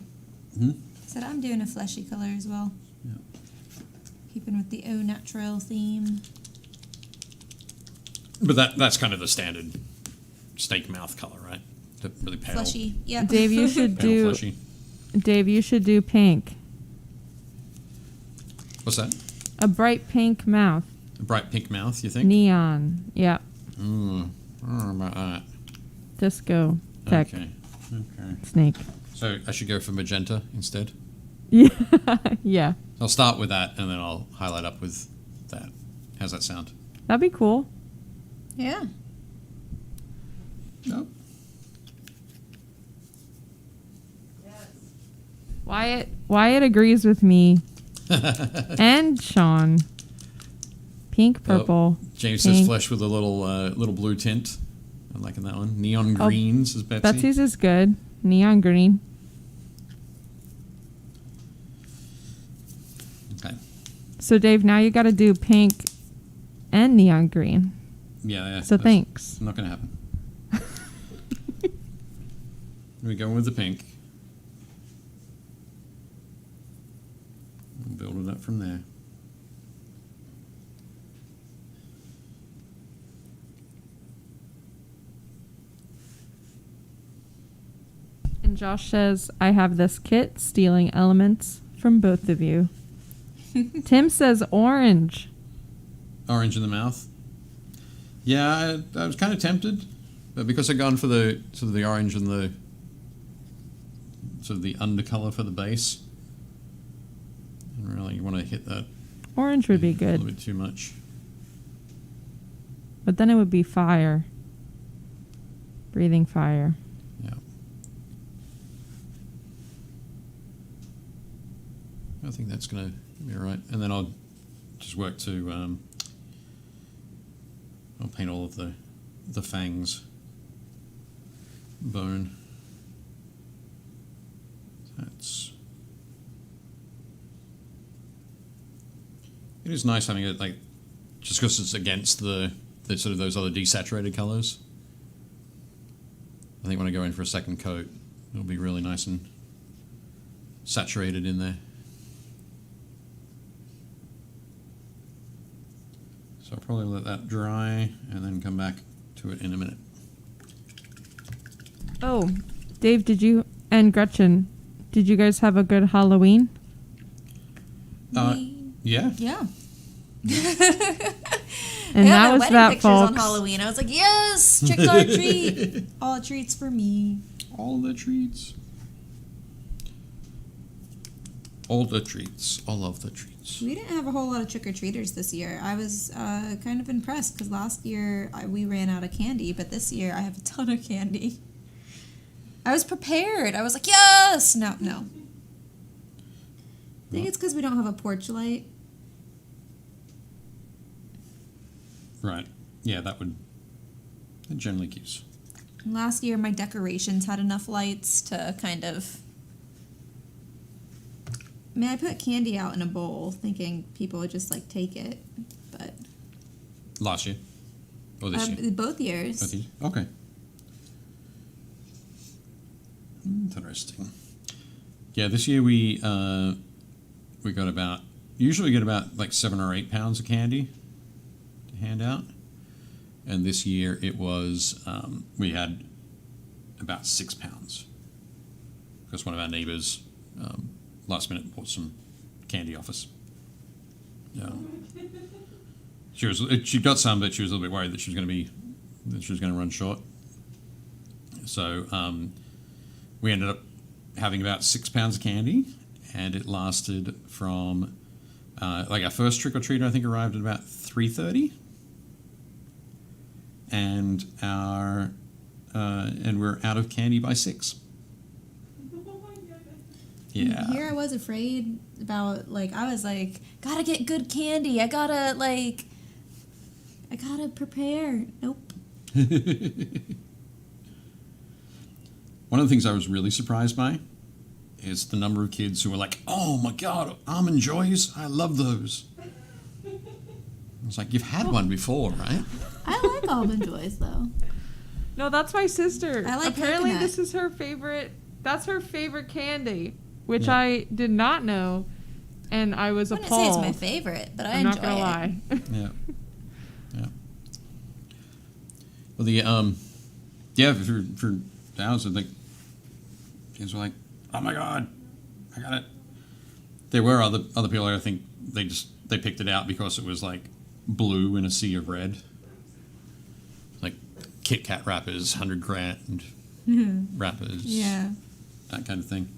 Hmm?
Said I'm doing a fleshy color as well.
Yeah.
Keeping with the au naturel theme.
But that's kind of the standard steak mouth color, right? The really pale,
Fleshy. Yeah.
Dave, you should
pale
do.
fleshy.
Dave, you should do pink.
What's that?
A bright pink mouth.
A bright pink mouth, you think?
Neon. Yep.
I don't know about that.
Disco tech
Okay.
snake.
So I should go for magenta instead.
Yeah. Yeah.
I'll start with that, and then I'll highlight up with that. How's that sound?
That'd be cool.
Yeah.
No.
Wyatt agrees with me. And Sean. Pink, purple.
James
pink.
says flesh with a little blue tint. I'm liking that one. Neon greens is Betsy.
Betsy's is good. Neon green.
Okay.
So Dave, now you got to do pink and neon green.
Yeah.
So thanks.
Not going to happen. We go with the pink. And build it up from there.
And Josh says, I have this kit stealing elements from both of you. Tim says orange.
Orange in the mouth. Yeah, I was kind of tempted, but because I've gone for the sort of the orange and the sort of the undercolor for the base, I don't really want to hit that
Orange would be
a
good.
little bit too much.
But then it would be fire. Breathing fire.
Yeah. I think that's going to be all right. And then I'll just work to, I'll paint all of the fangs bone. That's... It is nice having it, like, just because it's against the sort of those other desaturated colors. I think when I go in for a second coat, it'll be really nice and saturated in there. So I'll probably let that dry and then come back to it in a minute.
Oh, Dave, did you and Gretchen, did you guys have a good Halloween?
Yeah.
Yeah.
And
I
that
got my
was
wedding
that,
pictures on
folks.
Halloween. I was like, yes, trick or treat. All treats for me.
All the treats. All the treats. All of the treats.
We didn't have a whole lot of trick-or-treaters this year. I was kind of impressed because last year we ran out of candy, but this year I have a ton of candy. I was prepared. I was like, yes! No. I think it's because we don't have a porch light.
Right. Yeah, that generally keeps.
Last year my decorations had enough lights to kind of... I mean, I put candy out in a bowl thinking people would just, like, take it, but...
Last year? Or this year?
Both years.
Both years? Okay. Interesting. Yeah, this year we got about... Usually we get about, like, 7 or 8 pounds of candy to hand out. And this year it was... we had about 6 pounds. Because one of our neighbours... last minute bought some candy off us. Yeah. She got some, but she was a little bit worried that she was going to run short. So we ended up having about 6 pounds of candy, and it lasted from like our first trick or treater I think arrived at about 3:30, and we're out of candy by 6. Yeah.
Here I was afraid about, like, I was like, gotta get good candy. I gotta prepare. Nope.
One of the things I was really surprised by is the number of kids who were like, oh my God, Almond Joys, I love those. I was like, you've had one before, right?
I like Almond Joys, though.
No, that's my sister.
I like
Apparently
coconut.
this is her favorite. That's her favorite candy, which
Yeah.
I did not know, and I was
I wouldn't
appalled.
say it's my favorite, but I
I'm
enjoy
not gonna
it.
lie.
Yeah. Yeah. Well, Yeah, for hours, I think kids were like, "Oh my god, I got it." There were other people. I think they picked it out because it was like blue in a sea of red, like Kit Kat wrappers, 100 grand wrappers,
Yeah.
that kind of thing.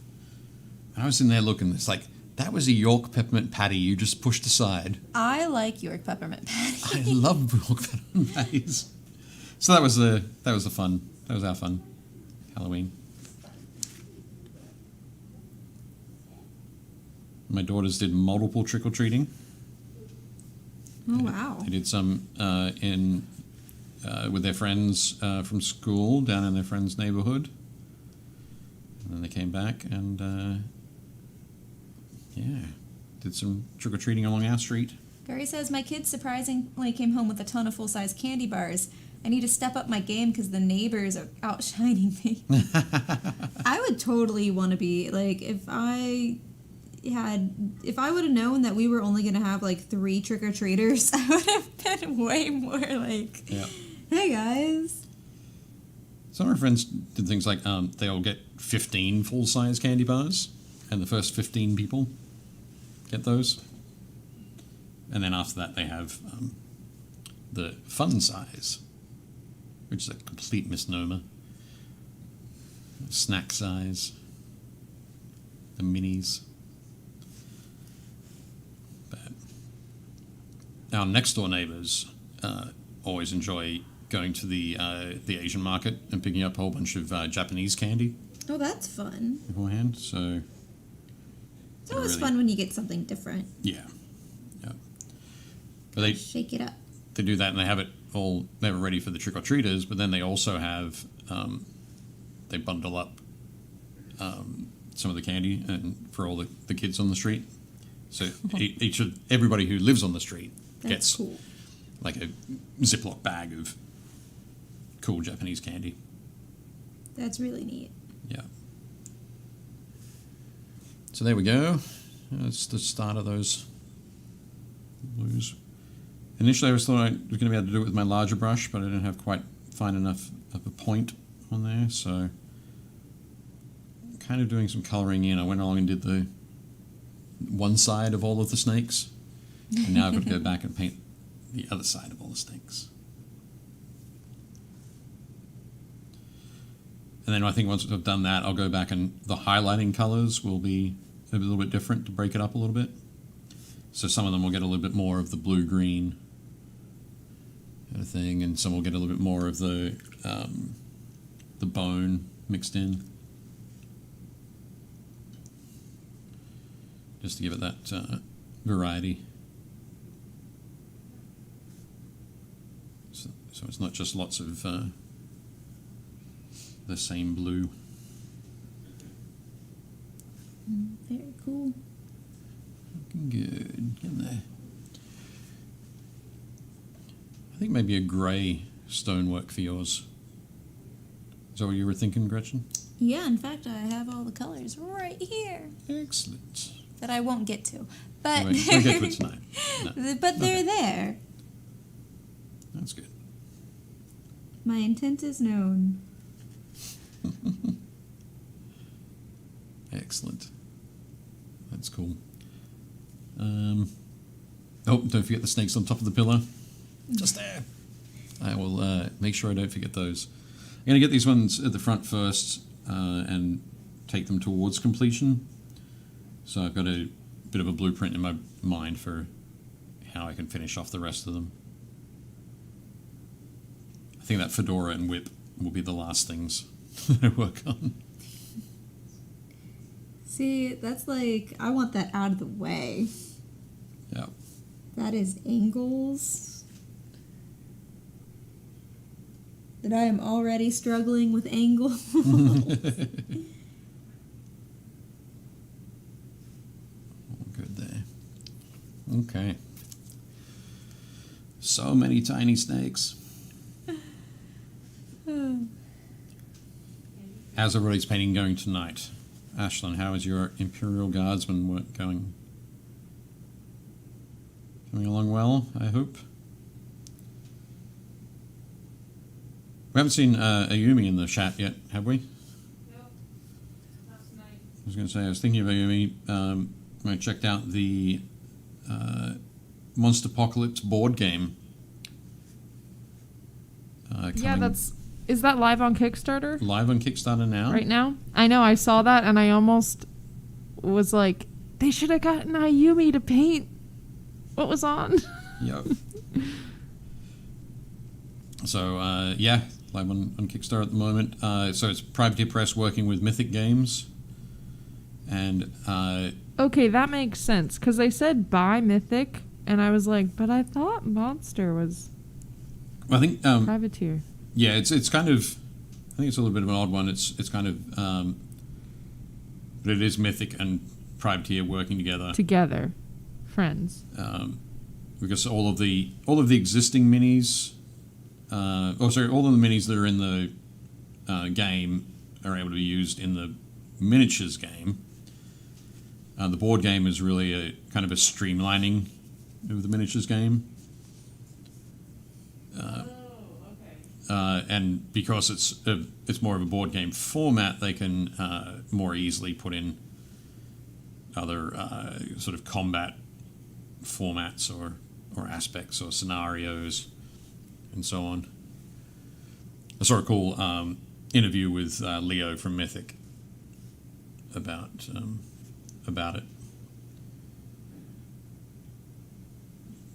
And I was in there looking. It's like that was a York peppermint patty you just pushed aside.
I like York peppermint patty.
I love York peppermint patties. So that was our fun Halloween. My daughters did multiple trick-or-treating.
Oh, wow.
They did some with their friends from school down in their friend's neighborhood. And then they came back and, did some trick-or-treating along our street.
Barry says, my kids surprisingly came home with a ton of full-size candy bars. I need to step up my game because the neighbors are outshining me. I would totally want to be, like, if I would have known that we were only going to have, like, 3 trick-or-treaters, I would have been way more like, hey, guys.
Some of our friends did things like they'll get 15 full-size candy bars, and the first 15 people get those. And then after that, they have the fun size, which is a complete misnomer. Snack size, the minis. But our next door neighbors always enjoy going to the Asian market and picking up a whole bunch of Japanese candy
Oh, that's fun.
beforehand. So
It's always fun when you get something different.
yeah. But they
Shake it up.
they do that and they have it ready for the trick-or-treaters, but then they also have they bundle up some of the candy and for all the kids on the street. So everybody who lives on the street
That's
gets
cool.
like a Ziploc bag of cool Japanese candy.
That's really neat.
Yeah. So there we go. That's the start of those blues. Initially, I was thought I was going to be able to do it with my larger brush, but I didn't have quite fine enough of a point on there, so kind of doing some coloring in. I went along and did the one side of all of the snakes, and now I've got to go back and paint the other side of all the snakes. And then I think once I've done that, I'll go back and the highlighting colors will be a little bit different to break it up a little bit. So some of them will get a little bit more of the blue-green kind of thing, and some will get a little bit more of the bone mixed in. Just to give it that variety. So it's not just lots of the same blue.
Very cool.
Looking good. Getting there. I think maybe a grey stonework for yours. Is that what you were thinking, Gretchen?
Yeah, in fact, I have all the colors right here
Excellent.
that I won't get to. But
We'll get to it tonight. No.
but they're
Okay.
there.
That's good.
My intent is known.
Excellent. That's cool. Don't forget the snakes on top of the pillow. Just there. I will make sure I don't forget those. I'm going to get these ones at the front first and take them towards completion. So I've got a bit of a blueprint in my mind for how I can finish off the rest of them. I think that fedora and whip will be the last things that I work on.
See, that's like, I want that out of the way.
Yeah.
That is angles. That I am already struggling with angles.
Good there. Okay. So many tiny snakes. How's everybody's painting going tonight? Ashlyn, how is your Imperial Guardsman work going? Coming along well, I hope. We haven't seen Ayumi in the chat yet, have we?
Nope. Not tonight.
I was going to say, I was thinking of Ayumi. I checked out the Monster Apocalypse board game.
Yeah, is that live on Kickstarter?
Live on Kickstarter now.
Right now? I know, I saw that and I almost was like, they should have gotten Ayumi to paint what was on.
Yep. So, yeah, live on Kickstarter at the moment. So it's Privateer Press working with Mythic Games. And...
okay, that makes sense. Because they said buy Mythic, and I was like, but I thought Monster was
I think...
Privateer.
yeah, it's kind of... I think it's a little bit of an odd one. It's kind of... but it is Mythic and Privateer working together.
Together. Friends.
Because all of the existing minis... all of the minis that are in the game are able to be used in the miniatures game. The board game is really a kind of a streamlining of the miniatures game. And because it's more of a board game format, they can more easily put in other sort of combat formats or aspects or scenarios and so on. I saw a cool interview with Leo from Mythic about it.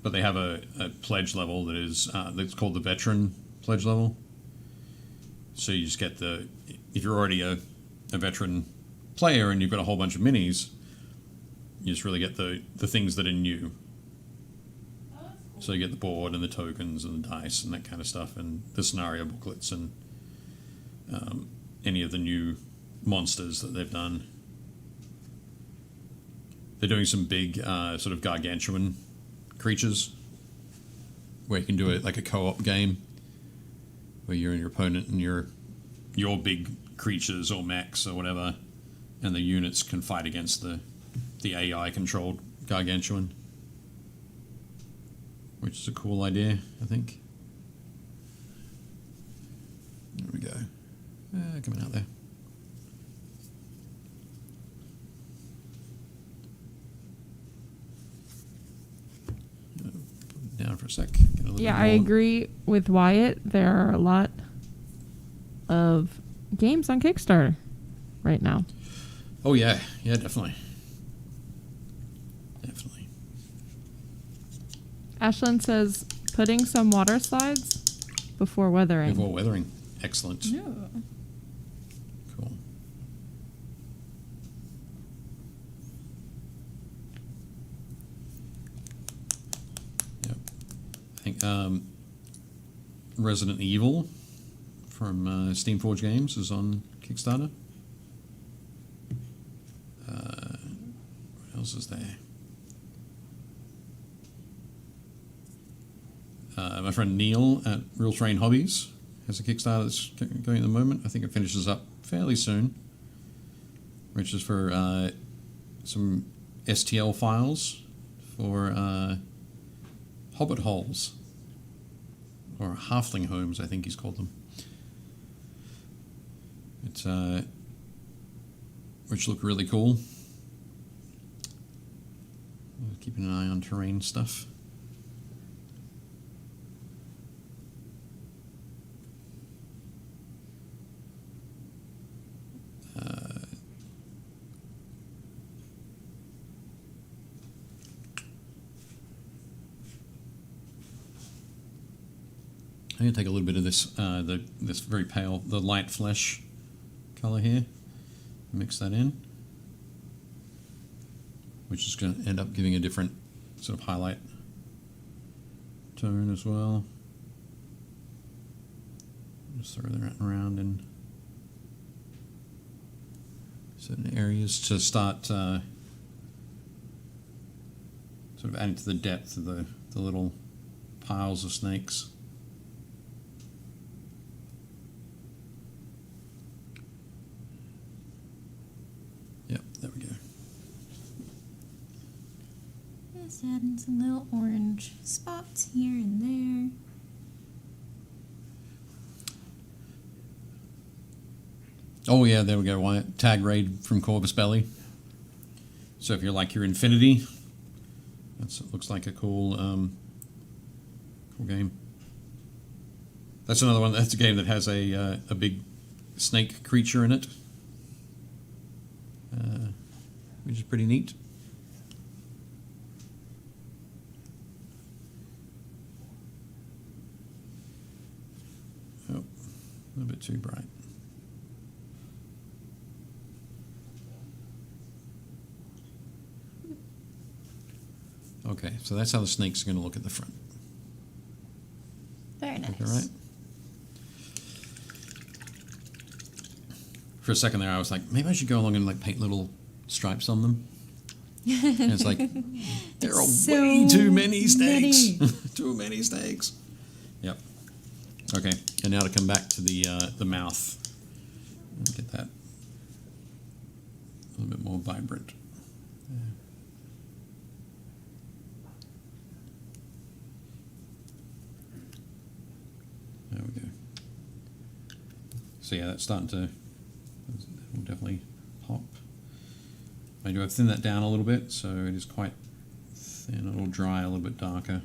But they have a pledge level that is that's called the veteran pledge level. So you just get if you're already a veteran player and you've got a whole bunch of minis, you just really get the things that are new. So you get the board and the tokens and the dice and that kind of stuff, and the scenario booklets and any of the new monsters that they've done. They're doing some big sort of gargantuan creatures where you can do it like a co-op game where you're and your opponent and your big creatures or mechs or whatever, and the units can fight against the AI controlled gargantuan, which is a cool idea, I think. There we go. Coming out there. Down for a sec.
Yeah, I agree with Wyatt. There are a lot of games on Kickstarter right now.
Oh yeah, definitely. Definitely.
Ashlyn says putting some water slides before weathering.
Before weathering. Excellent.
No.
Cool. Yep. I think Resident Evil from Steamforged Games is on Kickstarter. What else is there? My friend Neil at Real Train Hobbies has a Kickstarter that's going at the moment. I think it finishes up fairly soon, which is for some STL files for Hobbit holes, or halfling homes, I think he's called them. It's which look really cool. Keeping an eye on terrain stuff. I'm going to take a little bit of this, this very pale, the light flesh color here, mix that in, which is going to end up giving a different sort of highlight tone as well. Just throw that around in certain areas to start sort of adding to the depth of the little piles of snakes. Yep, there we go.
Just adding some little orange spots here and there.
Oh yeah, there we go. Wyatt. Tag raid from Corvus Belly. So if you're like your Infinity, it looks like a cool cool game. That's another one. That's a game that has a big snake creature in it, which is pretty neat. Oh, a little bit too bright. Okay, so that's how the snake's going to look at the front.
Very nice.
All right. For a second there, I was like, maybe I should go along and like paint little stripes on them. And it's like, there are
so
way too many snakes.
many.
Too many snakes. Yep. Okay, and now to come back to the mouth. Get that a little bit more vibrant. There we go. So yeah, that's starting to, that will definitely pop. Maybe I've thinned that down a little bit, so it is quite thin. It'll dry a little bit darker.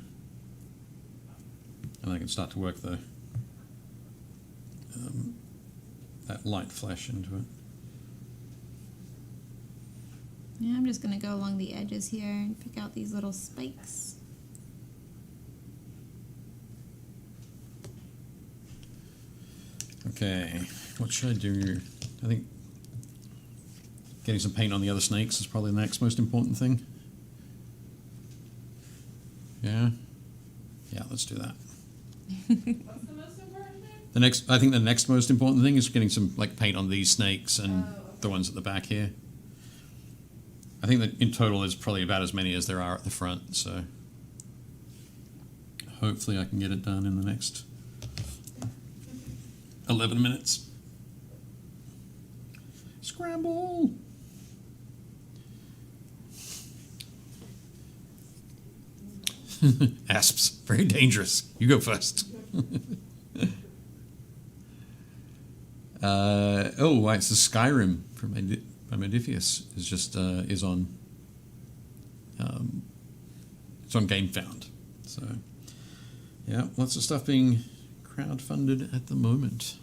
And I can start to work the that light flesh into it.
Yeah, I'm just gonna go along the edges here and pick out these little spikes.
Okay, what should I do? I think getting some paint on the other snakes is probably the next most important thing. Yeah? Yeah, let's do that.
What's the most important thing?
I think the next most important thing is getting some like paint on these snakes and the ones at the back here. I think that in total there's probably about as many as there are at the front, so hopefully I can get it done in the next 11 minutes. Scramble! Asps, very dangerous. You go first. It's the Skyrim from Modiphius is just is on it's on GameFound. So yeah, lots of stuff being crowdfunded at the moment.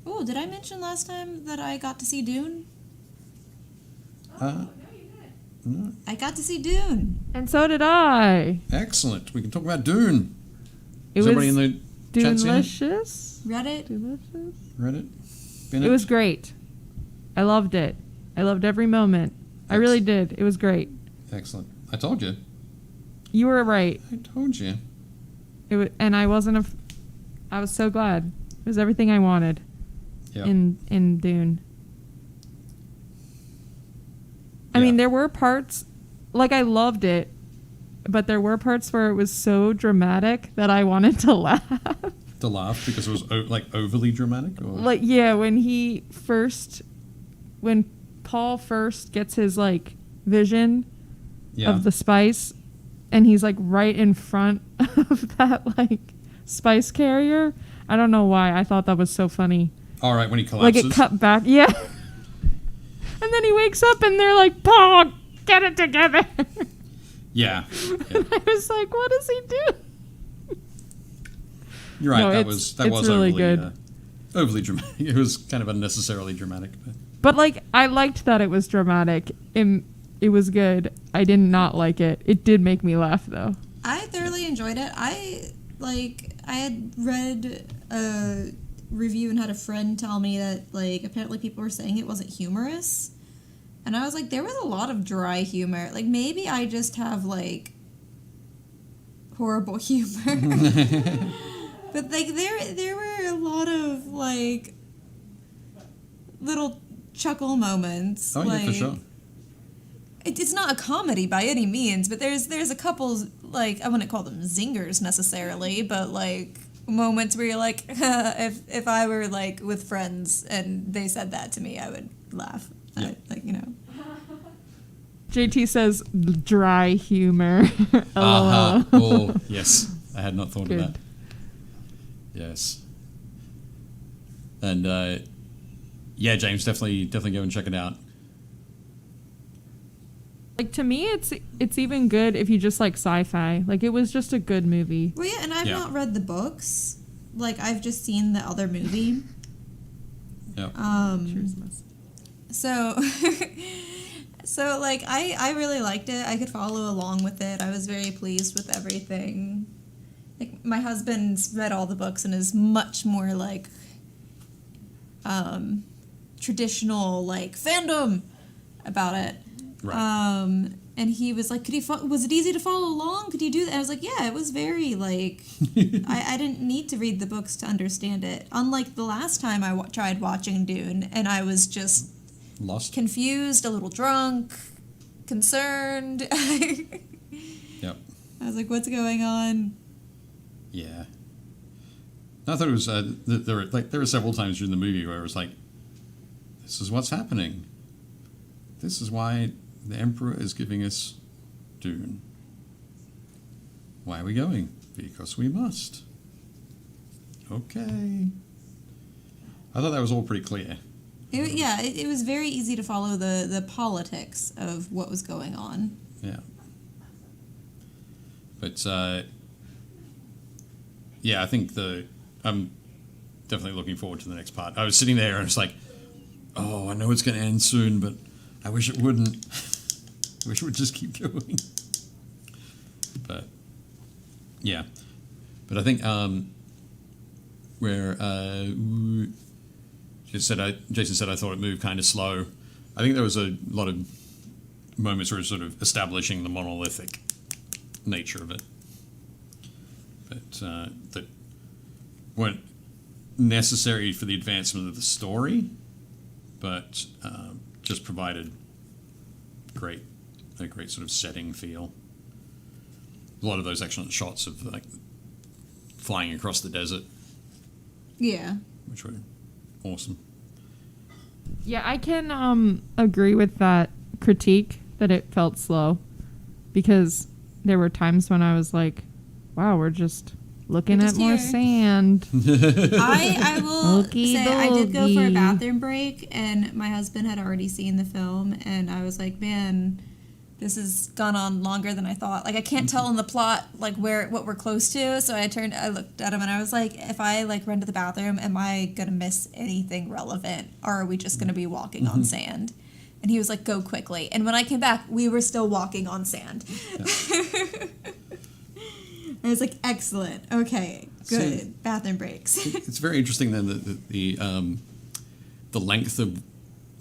Oh, did I mention last time that I got to see Dune?
No, no.
I got to see Dune.
And so did I.
Excellent. We can talk about Dune.
It
Is
was
everybody in the chat seen it?
delicious.
Reddit?
Delicious.
Read it? Been
It was great. I loved it. I loved every moment. I really did. It was great.
Excellent. I told you.
You were right.
I told you.
It was, and I wasn't. I was so glad. It was everything I wanted.
Yeah.
In Dune. I
Yeah.
mean, there were parts, like I loved it, but there were parts where it was so dramatic that I wanted to laugh.
To laugh because it was like overly dramatic, or
Like when Paul first gets his like vision
yeah.
of the spice, and he's like right in front of that like spice carrier. I don't know why I thought that was so funny.
All right, when he collapses.
Like it cut back, yeah. And then he wakes up and they're like, Paul, get it together.
Yeah.
And I was like, what does he do?
You're right.
No,
that
it's
was
really
overly,
good.
Overly dramatic. It was kind of unnecessarily dramatic.
But like, I liked that it was dramatic. It was good. I did not like it. It did make me laugh though.
I thoroughly enjoyed it. I had read a review and had a friend tell me that like apparently people were saying it wasn't humorous, and I was like, there was a lot of dry humor. Like maybe I just have like horrible humor. But like there were a lot of like little chuckle moments.
Oh
like,
yeah, for sure.
It's not a comedy by any means, but there's a couple, like, I wouldn't call them zingers necessarily, but like moments where you're like, if I were like with friends and they said that to me, I would laugh.
Yeah.
Like, you know.
JT says dry humor.
Uh-huh. Oh, yes. I had not thought
Good.
of that. Yes. And yeah, James, definitely go and check it out.
Like, to me, it's even good if you just like sci-fi. Like, it was just a good movie.
Well, yeah, and I've not read the books. Like, I've just seen the other movie.
Yep.
So, so like, I really liked it. I could follow along with it. I was very pleased with everything. Like, my husband's read all the books and is much more like traditional like fandom about it.
Right.
And he was like, was it easy to follow along? Could you do that? I was like, yeah, it was very like, I didn't need to read the books to understand it. Unlike the last time I tried watching Dune, and I was just
Lost.
confused, a little drunk, concerned.
Yep.
I was like, what's going on?
Yeah. I thought it was there were several times during the movie where it was like, this is what's happening. This is why the Emperor is giving us Dune. Why are we going? Because we must. Okay. I thought that was all pretty clear.
It was very easy to follow the politics of what was going on.
Yeah. But yeah, I think I'm definitely looking forward to the next part. I was sitting there and it's like, oh, I know it's going to end soon, but I wish it wouldn't. I wish it would just keep going. But yeah, but I think where Jason said I thought it moved kind of slow. I think there was a lot of moments where it was sort of establishing the monolithic nature of it, but that weren't necessary for the advancement of the story, but just provided a great sort of setting feel. A lot of those excellent shots of like flying across the desert,
Yeah.
which were awesome.
Yeah, I can agree with that critique that it felt slow, because there were times when I was like, wow, we're just looking at more
here.
sand.
I will
Okey
say I did go for a
dokey.
bathroom break, and my husband had already seen the film, and I was like, man, this has gone on longer than I thought. Like, I can't tell in the plot like what we're close to. So I looked at him, and I was like, if I like run to the bathroom, am I gonna miss anything relevant, or are we just gonna be walking on sand? And he was like, go quickly. And when I came back, we were still walking on sand.
Yeah.
I was like, excellent. Okay, good.
So-
bathroom breaks.
It's very interesting then that the length of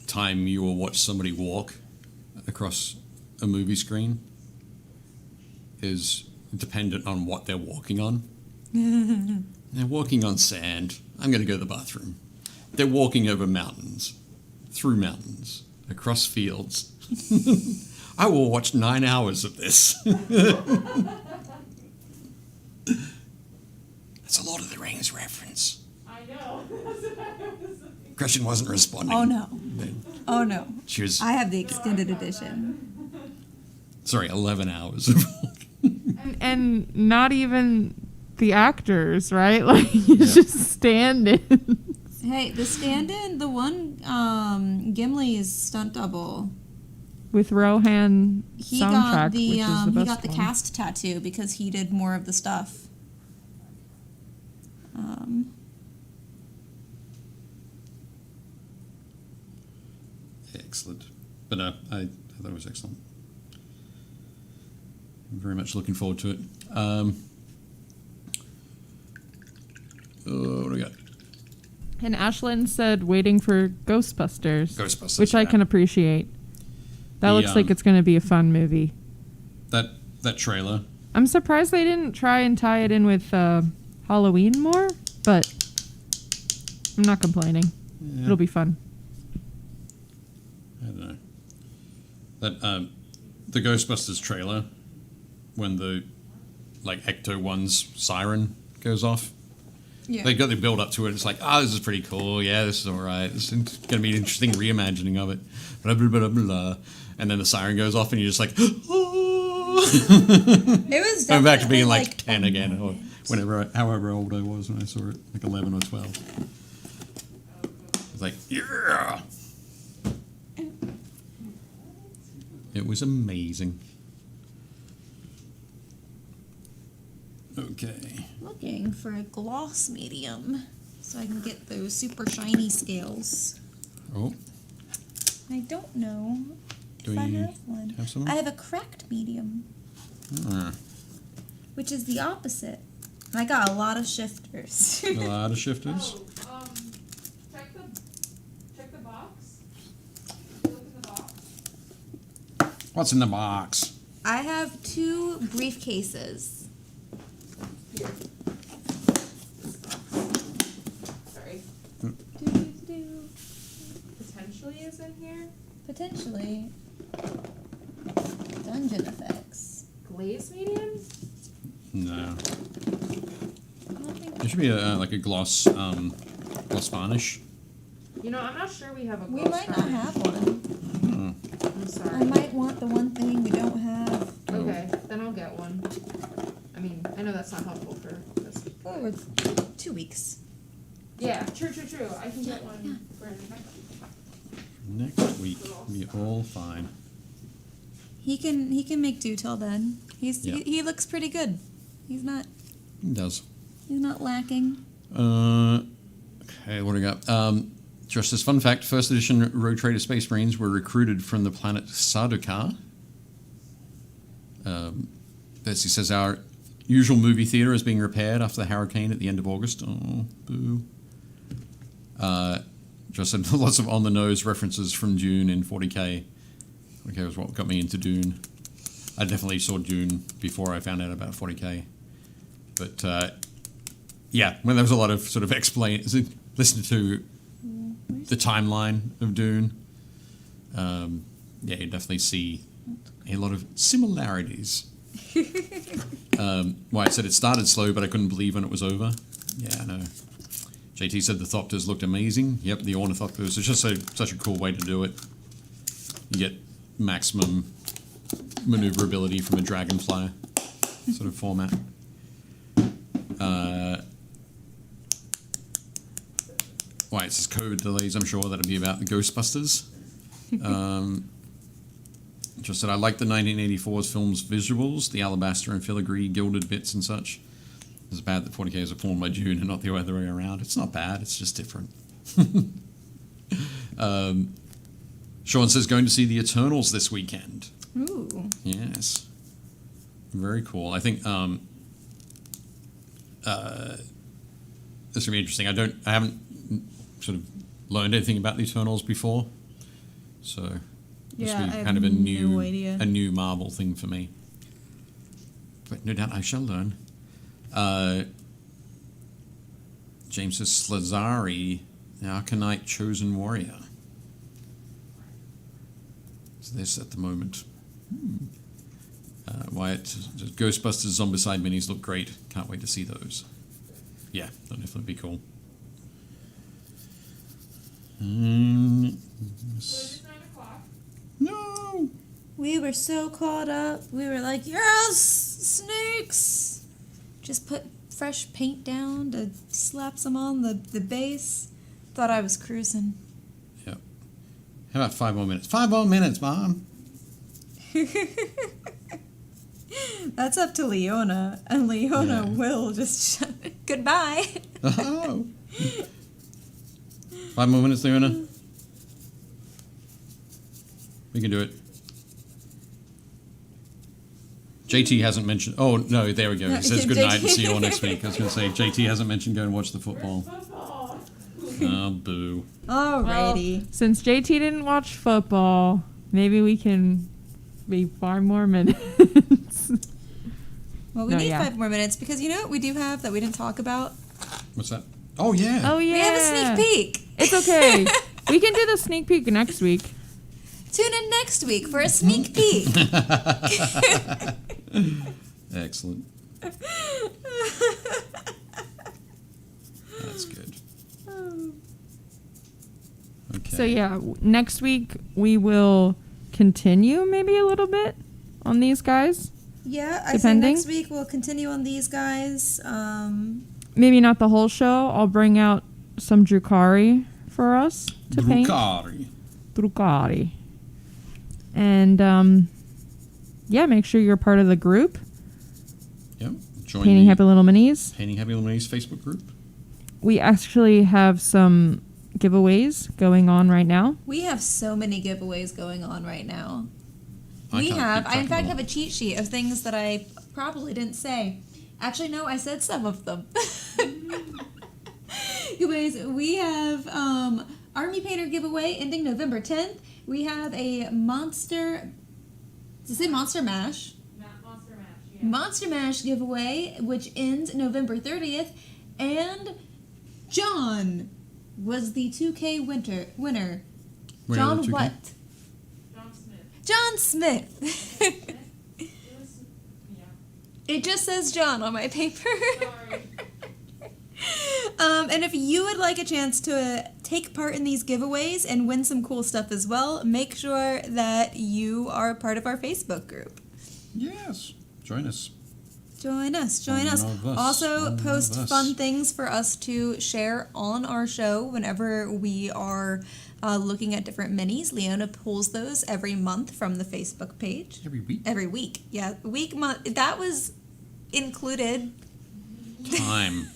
time you will watch somebody walk across a movie screen is dependent on what they're walking on. They're walking on sand. I'm going to go to the bathroom. They're walking over mountains, through mountains, across fields. I will watch 9 hours of this. That's a Lord of the Rings reference.
I know.
Gretchen wasn't responding.
Oh, no. Oh, no.
She was,
I have the extended edition.
11 hours of
and not even the actors, right? Like, he's just standing.
Hey, the stand-in, the one, Gimli's stunt double.
With Rohan
He
soundtrack,
got the
which is the
he
best
got the
one.
cast tattoo because he did more of the stuff.
Excellent. But I thought it was excellent. I'm very much looking forward to it. What do we got?
And Ashlyn said waiting for Ghostbusters.
Ghostbusters,
Which I
yeah.
can appreciate. That
The,
looks like it's going to be a fun movie.
That trailer.
I'm surprised they didn't try and tie it in with Halloween more, but I'm not complaining.
Yeah.
It'll be fun.
I don't know. That the Ghostbusters trailer, when the like Ecto 1's siren goes off.
Yeah.
They got the build up to it. It's like, this is pretty cool. Yeah, this is all right. This is going to be an interesting reimagining of it. Blah, blah, blah, blah, blah. and then the siren goes off, and you're just like,
It was
I'm back to
definitely,
being like 10
a
again, or
moment.
however old I was when I saw it, like 11 or 12. It's like, yeah! It was amazing. Okay.
Looking for a gloss medium so I can get those super shiny scales.
Oh,
I don't know
do
if I
we
have one.
have some?
I have a cracked medium,
Ah,
which is the opposite. I got a lot of shifters.
a lot of shifters.
Check the box. Look in the box.
What's in the box?
I have 2 briefcases.
Here. Sorry. Potentially is in here.
Potentially. Dungeon effects.
Glaze medium?
No.
I don't think
There should be like a gloss varnish.
You know, I'm not sure we have a
we
gloss
might not
varnish.
have one.
Hmm.
I'm
I
sorry.
might want the one thing we don't have.
Okay, then I'll get one. I mean, I know that's not helpful for this.
Oh, it's 2 weeks.
Yeah, true. I can get one for
Next week, be all fine.
He can make do till then.
Yeah.
He looks pretty good. He's not
It does.
lacking.
Okay, what do we got? Just as fun fact, first edition Rogue Trader Space Marines were recruited from the planet Sardaukar. Betsy says our usual movie theater is being repaired after the hurricane at the end of August. Oh, boo. Just said lots of on-the-nose references from Dune in 40K. 40K was what got me into Dune. I definitely saw Dune before I found out about 40K. But, yeah, when there was a lot of sort of listen to the timeline of Dune, yeah, you definitely see a lot of similarities. Why I said it started slow, but I couldn't believe when it was over. Yeah, I know. JT said the Thopters looked amazing. Yep, the Ornithopters. It's just such a cool way to do it. You get maximum maneuverability from a dragonfly sort of format. Why it says COVID delays. I'm sure that'll be about the Ghostbusters. Just said I like the 1984's film's visuals, the alabaster and filigree gilded bits and such. It's bad that 40K is a form by June and not the other way around. It's not bad, it's just different. Sean says going to see the Eternals this weekend.
Ooh.
Yes. Very cool. I think this is gonna be interesting. I haven't sort of learned anything about the Eternals before. So this will be
I have
kind of a
no idea.
new Marvel thing for me. But no doubt I shall learn. James says Slazari, the Arcanite chosen warrior. So this at the moment. Wyatt, Ghostbusters Zombicide minis look great. Can't wait to see those. Yeah, that'll definitely be cool. No!
We were so caught up. We were like, yes, snakes. Just put fresh paint down to slap some on the base. Thought I was cruising.
Yep. How about 5 more minutes? 5 more minutes, Mom!
That's up to Leona, and Leona
Yeah.
will just goodbye.
Oh! 5 more minutes, Leona. We can do it. JT hasn't mentioned... Oh, no, there we go. He says good night and see you all next week. I was going to say, JT hasn't mentioned go and watch the football. Oh, boo.
Alrighty.
Well, since JT didn't watch football, maybe we can be 5 more minutes.
Well, we need 5 more minutes because you know what we do have that we didn't talk about?
What's that? Oh, yeah.
Oh, yeah.
We have a sneak peek.
It's okay. We can do the sneak peek next week.
Tune in next week for a sneak peek.
Excellent. That's good. Okay.
So yeah, next week we will continue maybe a little bit on these guys.
Yeah, I
Depending.
think next week we'll continue on these guys.
Maybe not the whole show. I'll bring out some Drukari for us to paint. Drukari. And yeah, make sure you're part of the group.
Yep. Join
Painting
the
Happy Little Minis.
Painting Happy Little Minis Facebook group.
We actually have some giveaways going on right now.
We have so many giveaways going on right now.
I
We
can't
have.
keep
I, in
track
fact,
of
have a cheat sheet of things that I probably didn't say. Actually, no, I said some of them. Anyways, we have Army Painter giveaway ending November 10th. We have a Monster... Does it say Monster Mash?
Monster Mash, yeah.
Monster Mash giveaway, which ends November 30th. And John was the 2K winner.
Winner
John
of the 2K?
what?
John Smith.
John Smith. It just says John on my paper.
Sorry.
And if you would like a chance to take part in these giveaways and win some cool stuff as well, make sure that you are part of our Facebook group.
Yes. Join us.
Join us.
One
Join us.
of us.
Also,
One
post
of us.
fun things for us to share on our show whenever we are looking at different minis. Leona pulls those every month from the Facebook page.
Every week.
Every week. Yeah. Week, month. That was included.
Time.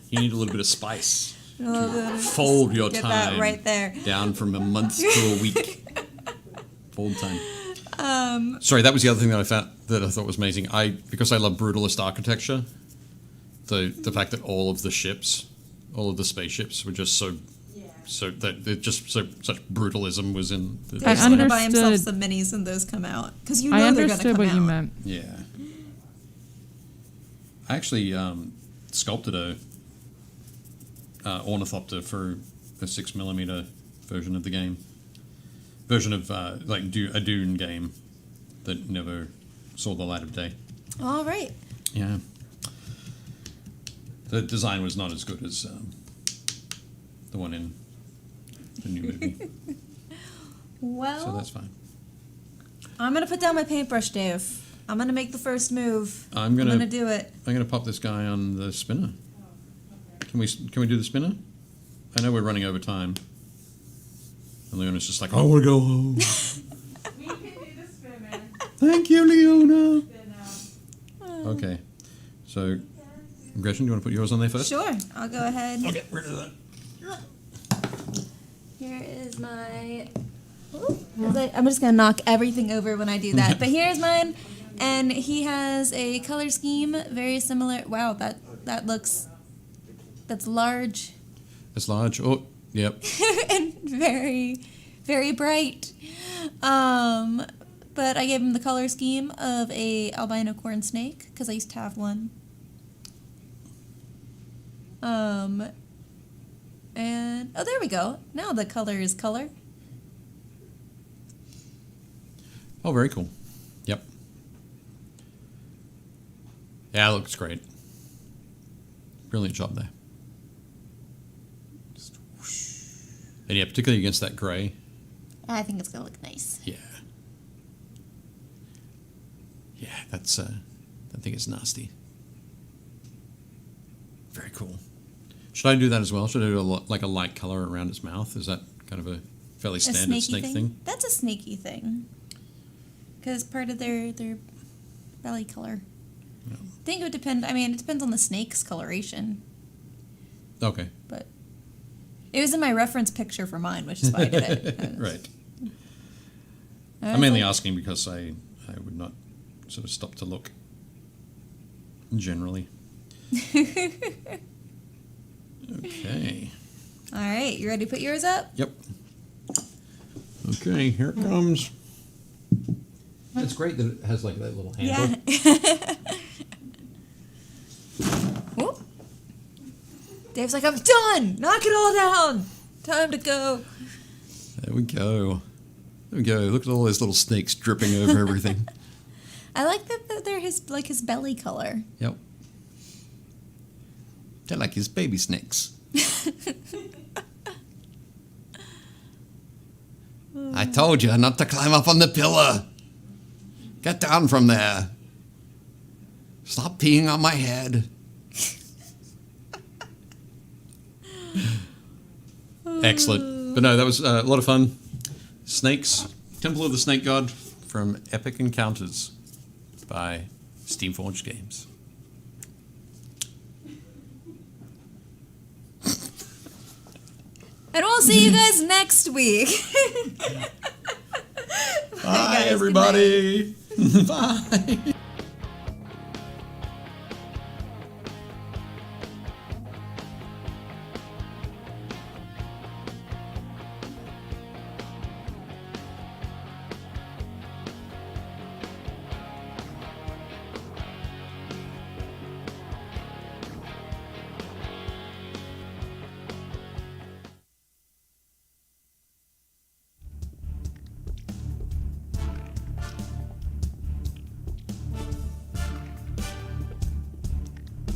You need a little bit of spice. Fold your
Get
time.
that right there.
Down from a month to a week. Fold time. Sorry, that was the other thing that I thought was amazing. Because I love brutalist architecture. The fact that all of the ships, all of the spaceships were just so that it just such brutalism was in the
They're
I
just going to buy
understood-
himself some minis when those come out. Because you
I
know they're going to
understood
come
what
out.
you meant.
Yeah. I actually sculpted a ornithopter for a 6mm version of the game. Version of a Dune game that never saw the light of day.
All right.
Yeah. The design was not as good as the one in the new movie,
Well,
so that's fine.
I'm going to put down my paintbrush, Dave. I'm going to make the first move.
I'm gonna
do it.
I'm gonna pop this guy on the spinner. Can we do the spinner? I know we're running over time. And Leona's just like, I want to go home.
We can do the spinner.
Thank you, Leona. Okay. So, Gretchen, do you want to put yours on there first?
Sure. I'll go ahead.
I'll get rid of that.
Here is my... I'm just going to knock everything over when I do that. But here's mine. And he has a color scheme very similar. Wow, that looks... That's large.
It's large. Oh, yep.
And very, very bright. But I gave him the color scheme of a albino corn snake because I used to have one. And oh, there we go. Now the color is color.
Oh, very cool. Yep. Yeah, it looks great. Brilliant job there. Just whoosh. And yeah, particularly against that grey.
I think it's gonna look nice.
Yeah. Yeah, that's I think it's nasty. Very cool. Should I do that as well? Should I do like a light color around its mouth? Is that kind of a fairly standard snake thing?
That's a snaky thing. Because part of their belly color.
Yeah.
I think it would depend. I mean, it depends on the snake's coloration.
Okay.
But it was in my reference picture for mine, which is why I did it.
Right. I'm mainly asking because I would not sort of stop to look generally. Okay.
All right, you ready to put yours up?
Yep. Okay, here it comes. It's great that it has like that little handle.
Yeah. Whoop. Dave's like, I'm done. Knock it all down. Time to go.
There we go. There we go. Look at all those little snakes dripping over everything.
I like that they're his belly color.
Yep. They're like his baby snakes. I told you not to climb up on the pillar. Get down from there. Stop peeing on my head. Excellent. But no, that was a lot of fun. Snakes, Temple of the Snake God from Epic Encounters by Steamforged Games.
And we'll see you guys next week.
Bye,
guys,
everybody. Bye.